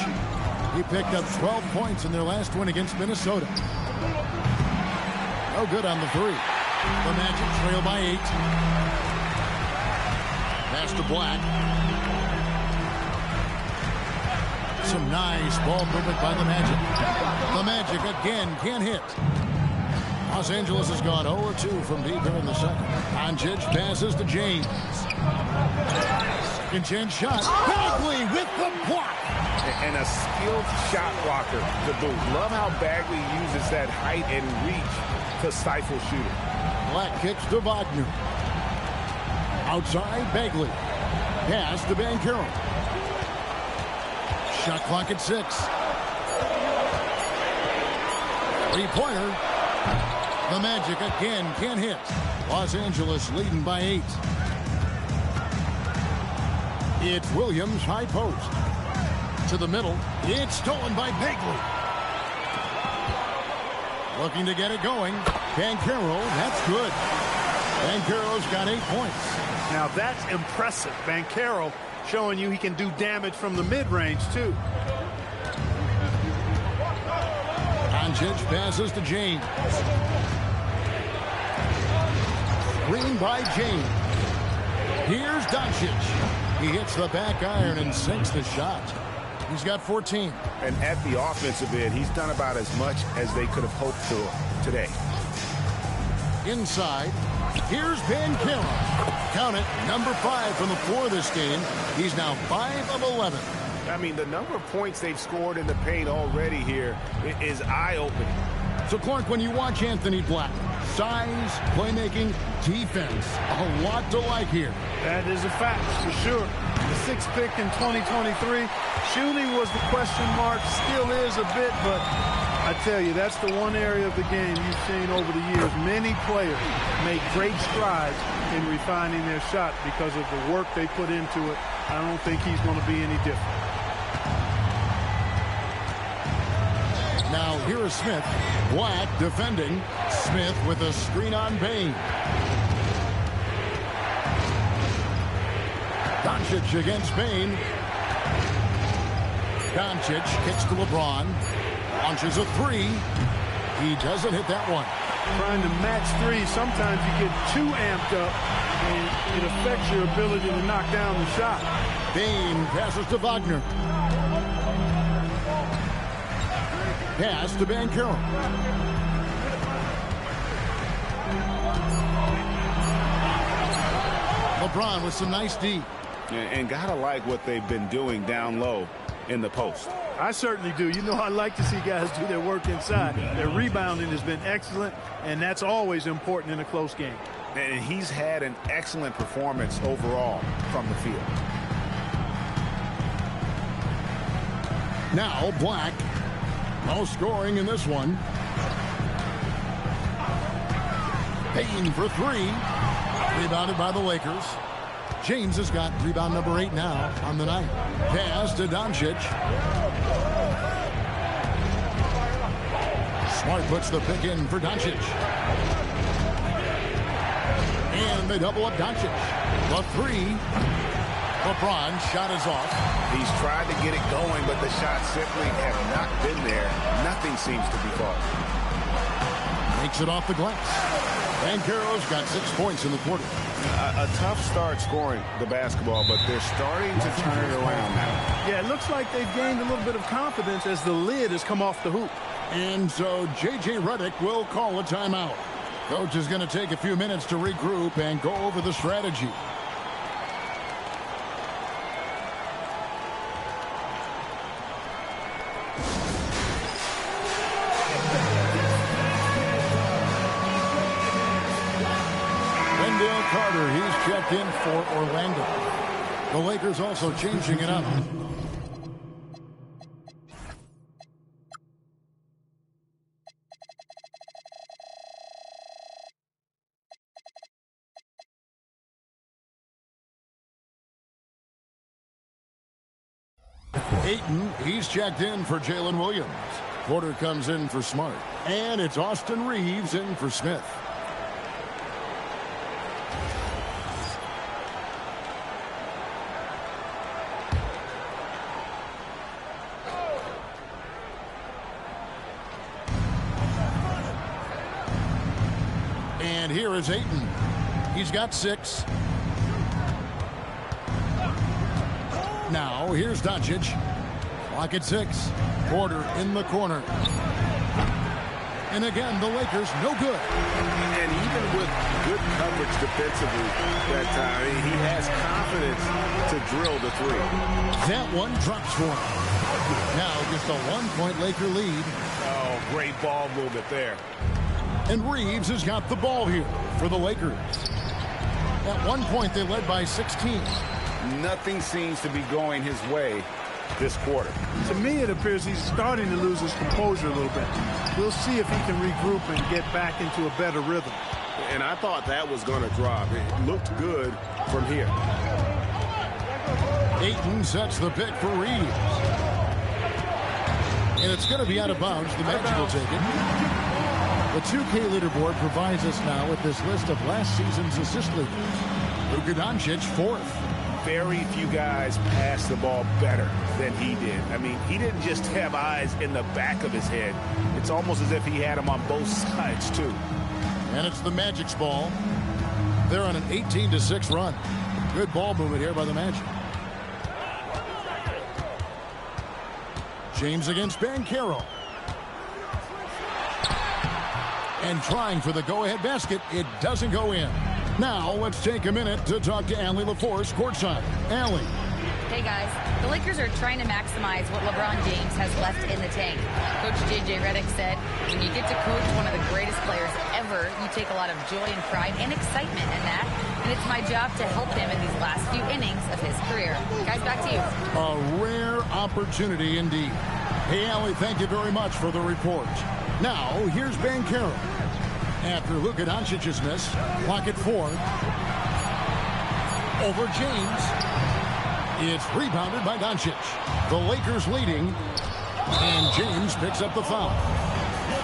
A: He picked up 12 points in their last win against Minnesota. No good on the three. The Magic trail by 8. Pass to Black. Some nice ball movement by the Magic. The Magic again can't hit. Los Angeles has gone 0-2 from deep here in the second. Doncic passes to James. Can change shot. Bagley with the block.
B: And a skilled shot blocker to boot. Love how Bagley uses that height and reach to stifle shooting.
A: Black kicks to Wagner. Outside, Bagley. Pass to Banchero. Shot clock at 6. Three-pointer. The Magic again can't hit. Los Angeles leading by 8. It's Williams, high post. To the middle. It's stolen by Bagley. Looking to get it going. Banchero, that's good. Banchero's got 8 points.
C: Now that's impressive. Banchero showing you he can do damage from the mid-range too.
A: Doncic passes to James. Screen by James. Here's Doncic. He hits the back iron and sinks the shot. He's got 14.
B: And at the offensive end, he's done about as much as they could have hoped for today.
A: Inside, here's Banchero. Count it, number 5 from the floor this game. He's now 5 of 11.
B: I mean, the number of points they've scored in the paint already here is eye-opening.
A: So, Clark, when you watch Anthony Black, size, playmaking, defense, a lot to like here.
C: That is a fact, for sure. The 6th pick in 2023. Shooting was the question mark, still is a bit, but I tell you, that's the one area of the game you've seen over the years. Many players make great strides in refining their shot because of the work they put into it. I don't think he's going to be any different.
A: Now here is Smith. Black defending. Smith with a screen on Bain. Doncic against Bain. Doncic kicks to LeBron. Launches a 3. He doesn't hit that one.
C: Trying to match 3, sometimes you get too amped up and it affects your ability to knock down the shot.
A: Bain passes to Wagner. Pass to Banchero. LeBron with some nice D.
B: And gotta like what they've been doing down low in the post.
C: I certainly do. You know, I like to see guys do their work inside. Their rebounding has been excellent, and that's always important in a close game.
B: And he's had an excellent performance overall from the field.
A: Now Black. No scoring in this one. Bain for 3. Rebounded by the Lakers. James has got rebound number 8 now on the night. Pass to Doncic. Smart puts the pick in for Doncic. And they double up Doncic. The 3. LeBron shot is off.
B: He's tried to get it going, but the shots simply have not been there. Nothing seems to be falling.
A: Makes it off the glass. Banchero's got 6 points in the quarter.
B: A tough start scoring the basketball, but they're starting to turn it around now.
C: Yeah, it looks like they've gained a little bit of confidence as the lid has come off the hoop.
A: And so J.J. Redick will call a timeout. Coach is going to take a few minutes to regroup and go over the strategy. Carter, he's checked in for Orlando. The Lakers also changing it up. Ayton, he's checked in for Jalen Williams. Porter comes in for Smart. And it's Austin Reeves in for Smith. And here is Ayton. He's got 6. Now, here's Doncic. Clock at 6. Porter in the corner. And again, the Lakers no good.
B: And even with good coverage defensively that time, he has confidence to drill the 3.
A: That one drops for him. Now just a 1-point Laker lead.
B: Oh, great ball movement there.
A: And Reeves has got the ball here for the Lakers. At one point, they led by 16.
B: Nothing seems to be going his way this quarter.
C: To me, it appears he's starting to lose his composure a little bit. We'll see if he can regroup and get back into a better rhythm.
B: And I thought that was going to drop. It looked good from here.
A: Ayton sets the pick for Reeves. And it's going to be out of bounds. The Magic will take it. The 2K leaderboard provides us now with this list of last season's assist leaders. Luka Doncic, 4th.
B: Very few guys pass the ball better than he did. I mean, he didn't just have eyes in the back of his head. It's almost as if he had them on both sides, too.
A: And it's the Magic's ball. They're on an 18-6 run. Good ball movement here by the Magic. James against Banchero. And trying for the go-ahead basket. It doesn't go in. Now, let's take a minute to talk to Allie LaForce courtside. Allie.
E: Hey, guys. The Lakers are trying to maximize what LeBron James has left in the tank. Coach J.J. Redick said, when you get to coach one of the greatest players ever, you take a lot of joy and pride and excitement in that. And it's my job to help him in these last few innings of his career. Guys, back to you.
A: A rare opportunity indeed. Hey, Allie, thank you very much for the report. Now, here's Banchero. After Luka Doncic's miss, clock at 4. Over James. It's rebounded by Doncic. The Lakers leading, and James picks up the foul.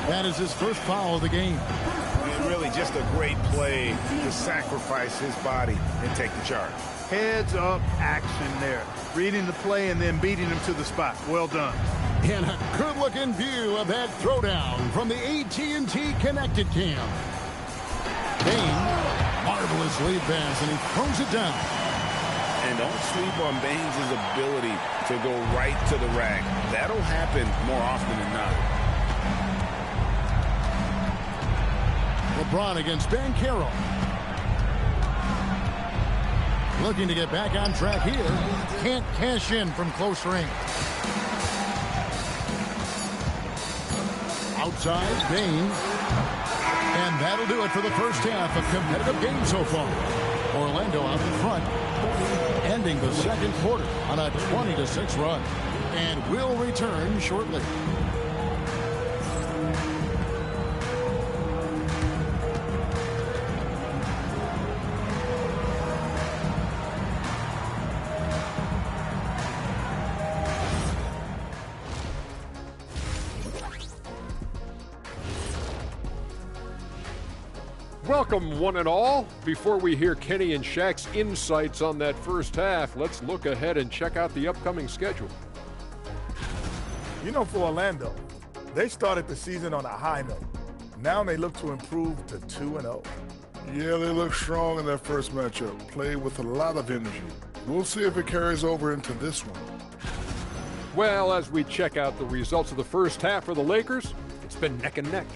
A: That is his first foul of the game.
B: And really just a great play to sacrifice his body and take the charge.
C: Heads up action there. Reading the play and then beating him to the spot. Well done.
A: And a good-looking view of that throwdown from the AT&T Connected Cam. Bain, marvelous lead pass, and he throws it down.
B: And don't sleep on Baines' ability to go right to the rack. That'll happen more often than not.
A: LeBron against Banchero. Looking to get back on track here. Can't cash in from close range. Outside, Bain. And that'll do it for the first half of competitive game so far. Orlando out in front, ending the second quarter on a 20-6 run. And we'll return shortly.
L: Welcome, one and all. Before we hear Kenny and Shaq's insights on that first half, let's look ahead and check out the upcoming schedule.
M: You know, for Orlando, they started the season on a high note. Now they look to improve to 2-0.
N: Yeah, they look strong in that first matchup. Played with a lot of energy. We'll see if it carries over into this one.
L: Well, as we check out the results of the first half for the Lakers, it's been neck and neck.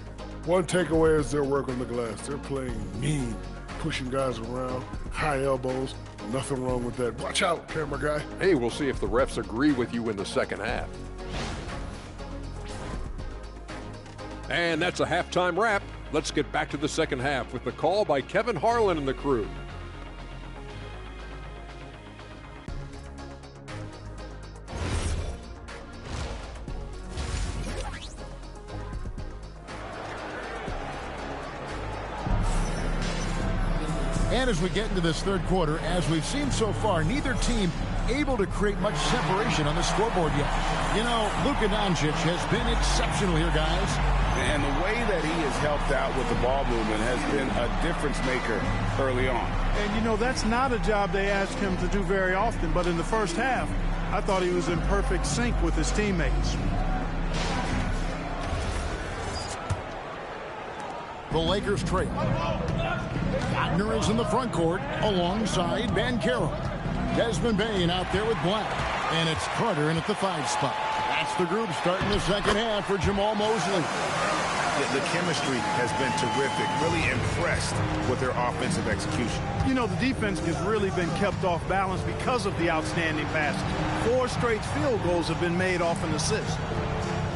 N: One takeaway is their work on the glass. They're playing mean, pushing guys around, high elbows. Nothing wrong with that. Watch out, camera guy.
L: Hey, we'll see if the refs agree with you in the second half. And that's a halftime wrap. Let's get back to the second half with the call by Kevin Harlan and the crew.
A: And as we get into this third quarter, as we've seen so far, neither team able to create much separation on the scoreboard yet. You know, Luka Doncic has been exceptional here, guys.
B: And the way that he has helped out with the ball movement has been a difference maker early on.
C: And, you know, that's not a job they ask him to do very often. But in the first half, I thought he was in perfect sync with his teammates.
A: The Lakers trail. Wagner is in the front court alongside Banchero. Desmond Bain out there with Black. And it's Carter in at the 5 spot. That's the group starting the second half for Jamal Mosley.
B: The chemistry has been terrific. Really impressed with their offensive execution.
C: You know, the defense has really been kept off balance because of the outstanding passes. 4 straight field goals have been made off an assist.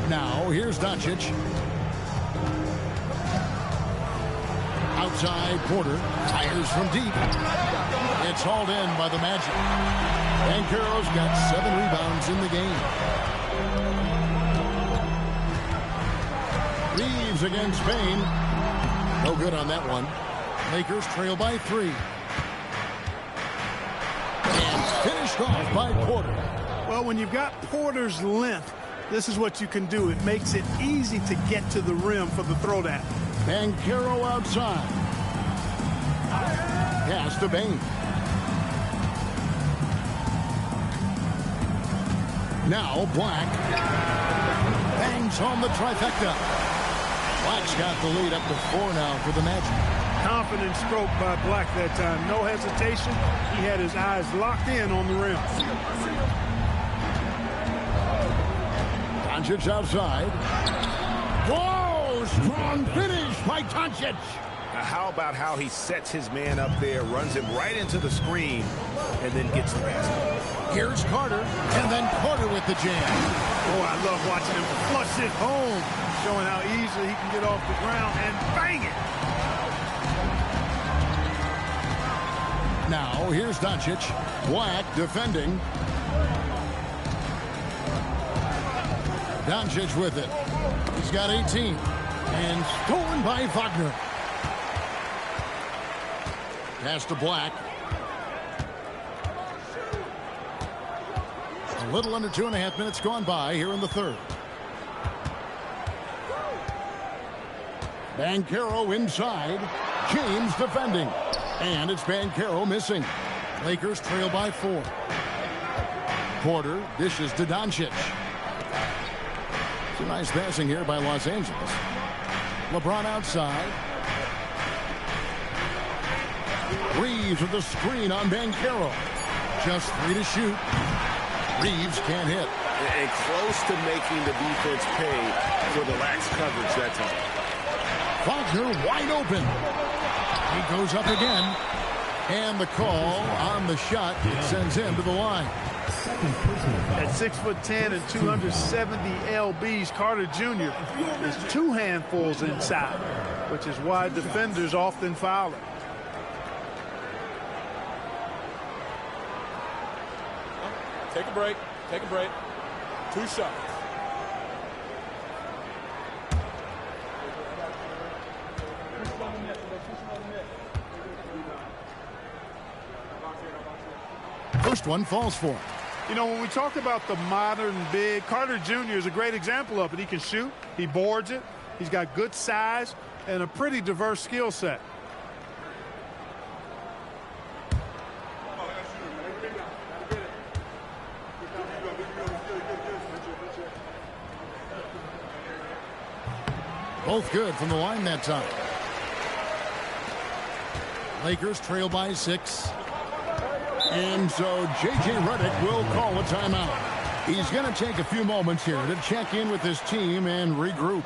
A: Now, here's Doncic. Outside, Porter fires from deep. It's hauled in by the Magic. Banchero's got 7 rebounds in the game. Reeves against Bain. No good on that one. Lakers trail by 3. And finished off by Porter.
C: Well, when you've got Porter's length, this is what you can do. It makes it easy to get to the rim for the throwdown.
A: Banchero outside. Pass to Bain. Now Black. Bangs home the trifecta. Black's got the lead up to 4 now for the Magic.
C: Confident stroke by Black that time. No hesitation. He had his eyes locked in on the rim.
A: Doncic outside. Whoa! Strong finish by Doncic.
B: How about how he sets his man up there, runs him right into the screen, and then gets the basket.
A: Here's Carter, and then Carter with the jam.
C: Oh, I love watching him flush it home, showing how easily he can get off the ground and bang it.
A: Now, here's Doncic. Black defending. Doncic with it. He's got 18. And stolen by Wagner. Pass to Black. A little under 2.5 minutes gone by here in the third. Banchero inside. James defending. And it's Banchero missing. Lakers trail by 4. Porter dishes to Doncic. Some nice passing here by Los Angeles. LeBron outside. Reeves with the screen on Banchero. Just 3 to shoot. Reeves can't hit.
B: And close to making the defense pay for the lax coverage that time.
A: Wagner wide open. He goes up again. And the call on the shot sends him to the line.
C: At 6'10" and 270 lbs, Carter Jr. is 2 handfuls inside, which is why defenders often foul him.
O: Take a break. Take a break. 2 shots.
A: First one falls for him.
C: You know, when we talk about the modern big, Carter Jr. is a great example of it. He can shoot. He boards it. He's got good size and a pretty diverse skill set.
A: Both good from the line that time. Lakers trail by 6. And so J.J. Redick will call a timeout. He's going to take a few moments here to check in with his team and regroup.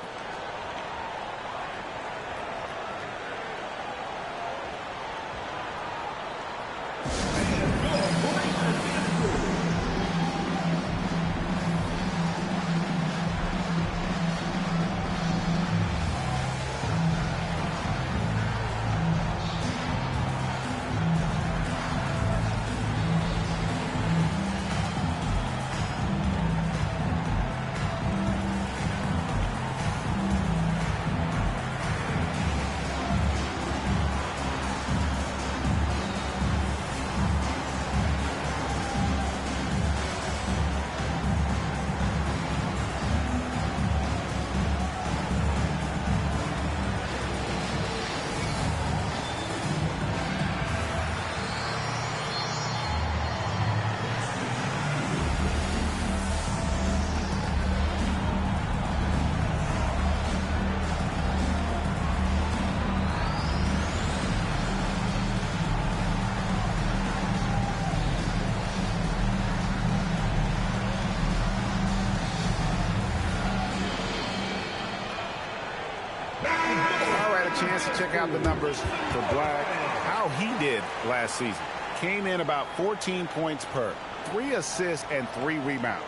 B: a chance to check out the numbers for Black, how he did last season. Came in about 14 points per, 3 assists and 3 rebounds.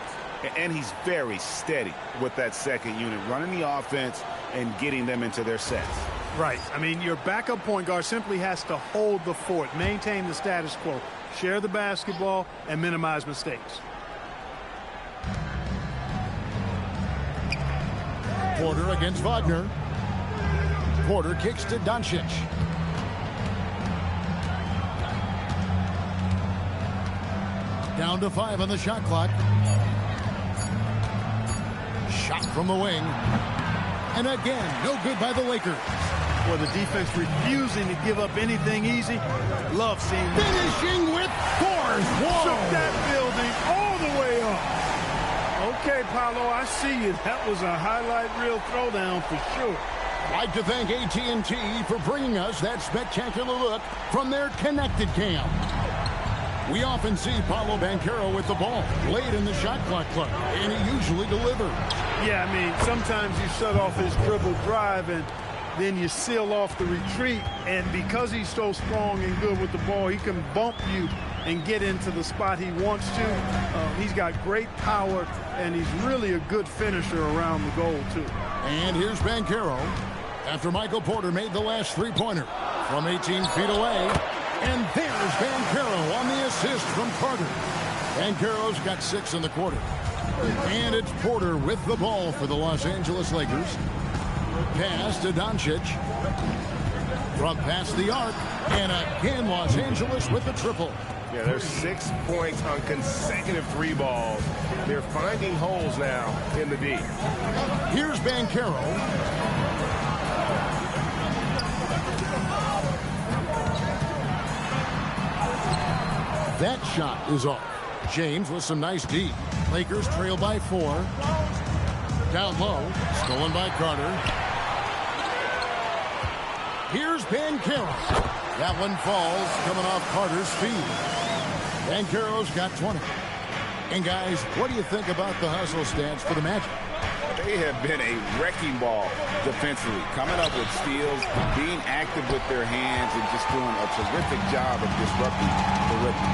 B: And he's very steady with that second unit, running the offense and getting them into their sets.
C: Right. I mean, your backup point guard simply has to hold the fort, maintain the status quo, share the basketball, and minimize mistakes.
A: Porter against Wagner. Porter kicks to Doncic. Down to 5 on the shot clock. Shot from the wing. And again, no good by the Lakers.
C: Well, the defense refusing to give up anything easy. Love seeing that.
A: Finishing with force. Whoa.
C: Shook that building all the way up. Okay, Paolo, I see you. That was a highlight reel throwdown for sure.
A: I'd like to thank AT&T for bringing us that spectacular look from their connected cam. We often see Paolo Banchero with the ball late in the shot clock clock, and he usually delivers.
C: Yeah, I mean, sometimes you shut off his dribble drive and then you seal off the retreat, and because he's so strong and good with the ball, he can bump you and get into the spot he wants to. He's got great power, and he's really a good finisher around the goal, too.
A: And here's Banchero after Michael Porter made the last three-pointer from 18 feet away. And there's Banchero on the assist from Carter. Banchero's got 6 in the quarter. And it's Porter with the ball for the Los Angeles Lakers. Pass to Doncic. From past the arc. And again, Los Angeles with the triple.
D: Yeah, there's 6 points on consecutive 3 balls. They're finding holes now in the D.
A: Here's Banchero. That shot is off. James with some nice D. Lakers trail by 4. Down low. Stolen by Carter. Here's Banchero. That one falls coming off Carter's feet. Banchero's got 20. And guys, what do you think about the hustle stats for the Magic?
B: They have been a wrecking ball defensively, coming up with steals, being active with their hands, and just doing a terrific job of disrupting the rhythm.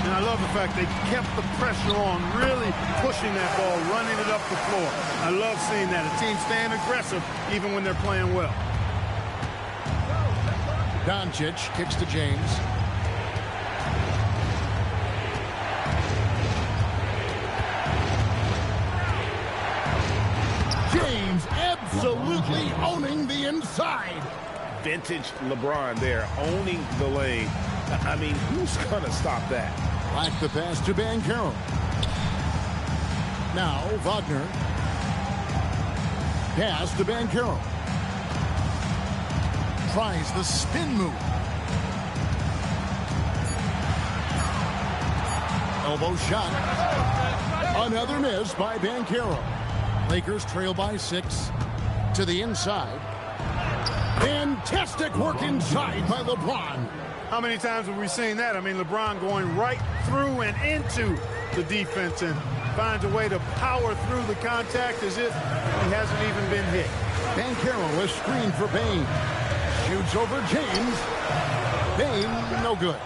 C: And I love the fact they kept the pressure on, really pushing that ball, running it up the floor. I love seeing that. A team staying aggressive even when they're playing well.
A: Doncic kicks to James. James absolutely owning the inside.
D: Vintage LeBron there, owning the lane. I mean, who's going to stop that?
A: Like the pass to Banchero. Now, Wagner. Pass to Banchero. Tries the spin move. Elbow shot. Another miss by Banchero. Lakers trail by 6 to the inside. Fantastic work inside by LeBron.
C: How many times have we seen that? I mean, LeBron going right through and into the defense and finds a way to power through the contact as if he hasn't even been hit.
A: Banchero is screened for Bain. Shoots over James. Bain, no good.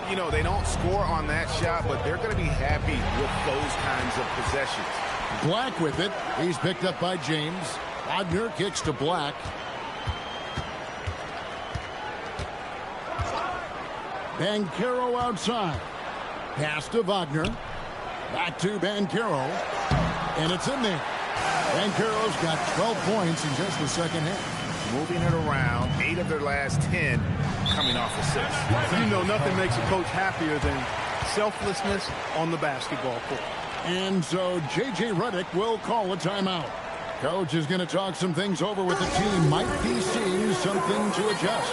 B: You know, they don't score on that shot, but they're going to be happy with those kinds of possessions.
A: Black with it. He's picked up by James. Wagner kicks to Black. Banchero outside. Pass to Wagner. Back to Banchero. And it's in there. Banchero's got 12 points in just the second half.
B: Moving it around. 8 of their last 10 coming off assists.
C: You know, nothing makes a coach happier than selflessness on the basketball court.
A: And so J.J. Redick will call a timeout. Coach is going to talk some things over with the team. Might be seeing something to adjust.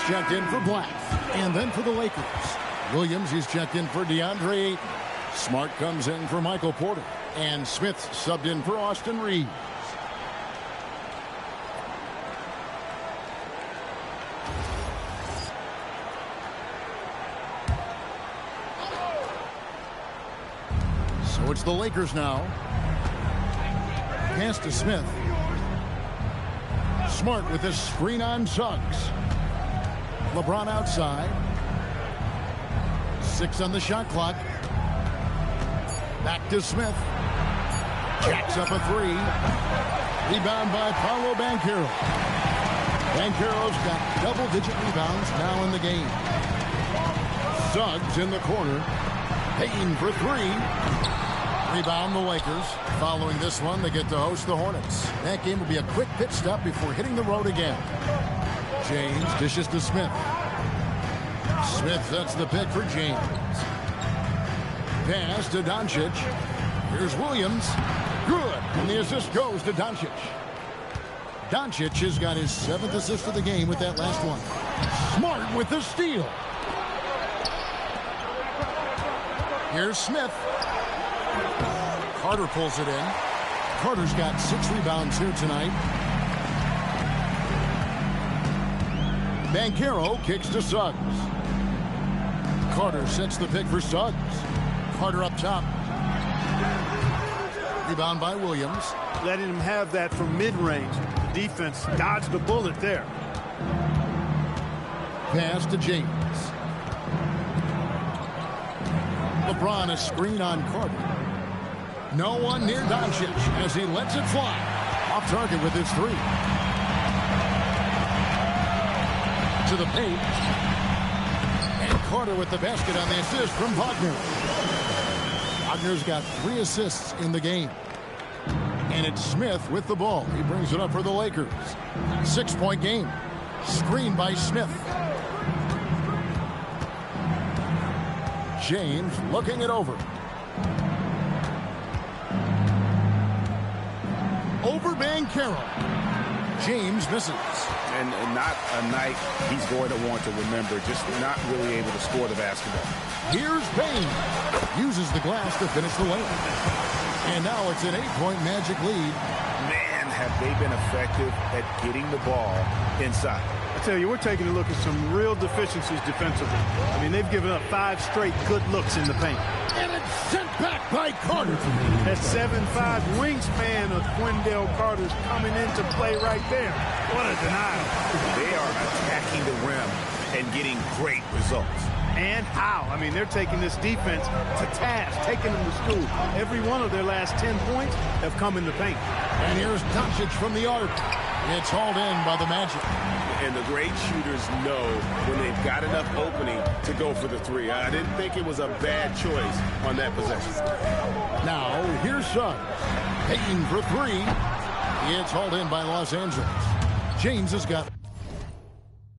A: checked in for Black. And then for the Lakers, Williams is checked in for DeAndre Ayton. Smart comes in for Michael Porter. And Smith subbed in for Austin Reeves. So it's the Lakers now. Pass to Smith. Smart with this screen on Suggs. LeBron outside. 6 on the shot clock. Back to Smith. Jacks up a 3. Rebound by Paolo Banchero. Banchero's got double-digit rebounds now in the game. Suggs in the corner. Payton for 3. Rebound the Lakers. Following this one, they get to host the Hornets. That game will be a quick pit stop before hitting the road again. James dishes to Smith. Smith sets the pick for James. Pass to Doncic. Here's Williams. Good. And the assist goes to Doncic. Doncic has got his 7th assist of the game with that last one. Smart with the steal. Here's Smith. Carter pulls it in. Carter's got 6 rebounds here tonight. Banchero kicks to Suggs. Carter sets the pick for Suggs. Carter up top. Rebound by Williams.
C: Letting him have that from mid-range. The defense dodged the bullet there.
A: Pass to James. LeBron a screen on Carter. No one near Doncic as he lets it fly. Off target with his 3. To the paint. And Carter with the basket on the assist from Wagner. Wagner's got 3 assists in the game. And it's Smith with the ball. He brings it up for the Lakers. 6-point game. Screen by Smith. James looking it over. Over Banchero. James misses.
B: And not a night he's going to want to remember, just not really able to score the basketball.
A: Here's Payne. Uses the glass to finish the layup. And now it's an 8-point Magic lead.
B: Man, have they been effective at getting the ball inside.
C: I tell you, we're taking a look at some real deficiencies defensively. I mean, they've given up 5 straight good looks in the paint.
A: And it's sent back by Carter.
C: That 7'5" wingspan of Wendell Carter's coming into play right there. What a denial.
B: They are attacking the rim and getting great results.
C: And how? I mean, they're taking this defense to task, taking them to school. Every one of their last 10 points have come in the paint.
A: And here's Doncic from the arc. It's hauled in by the Magic.
D: And the great shooters know when they've got enough opening to go for the 3. I didn't think it was a bad choice on that possession.
A: Now, here's Suggs. Payton for 3. It's hauled in by Los Angeles. James has got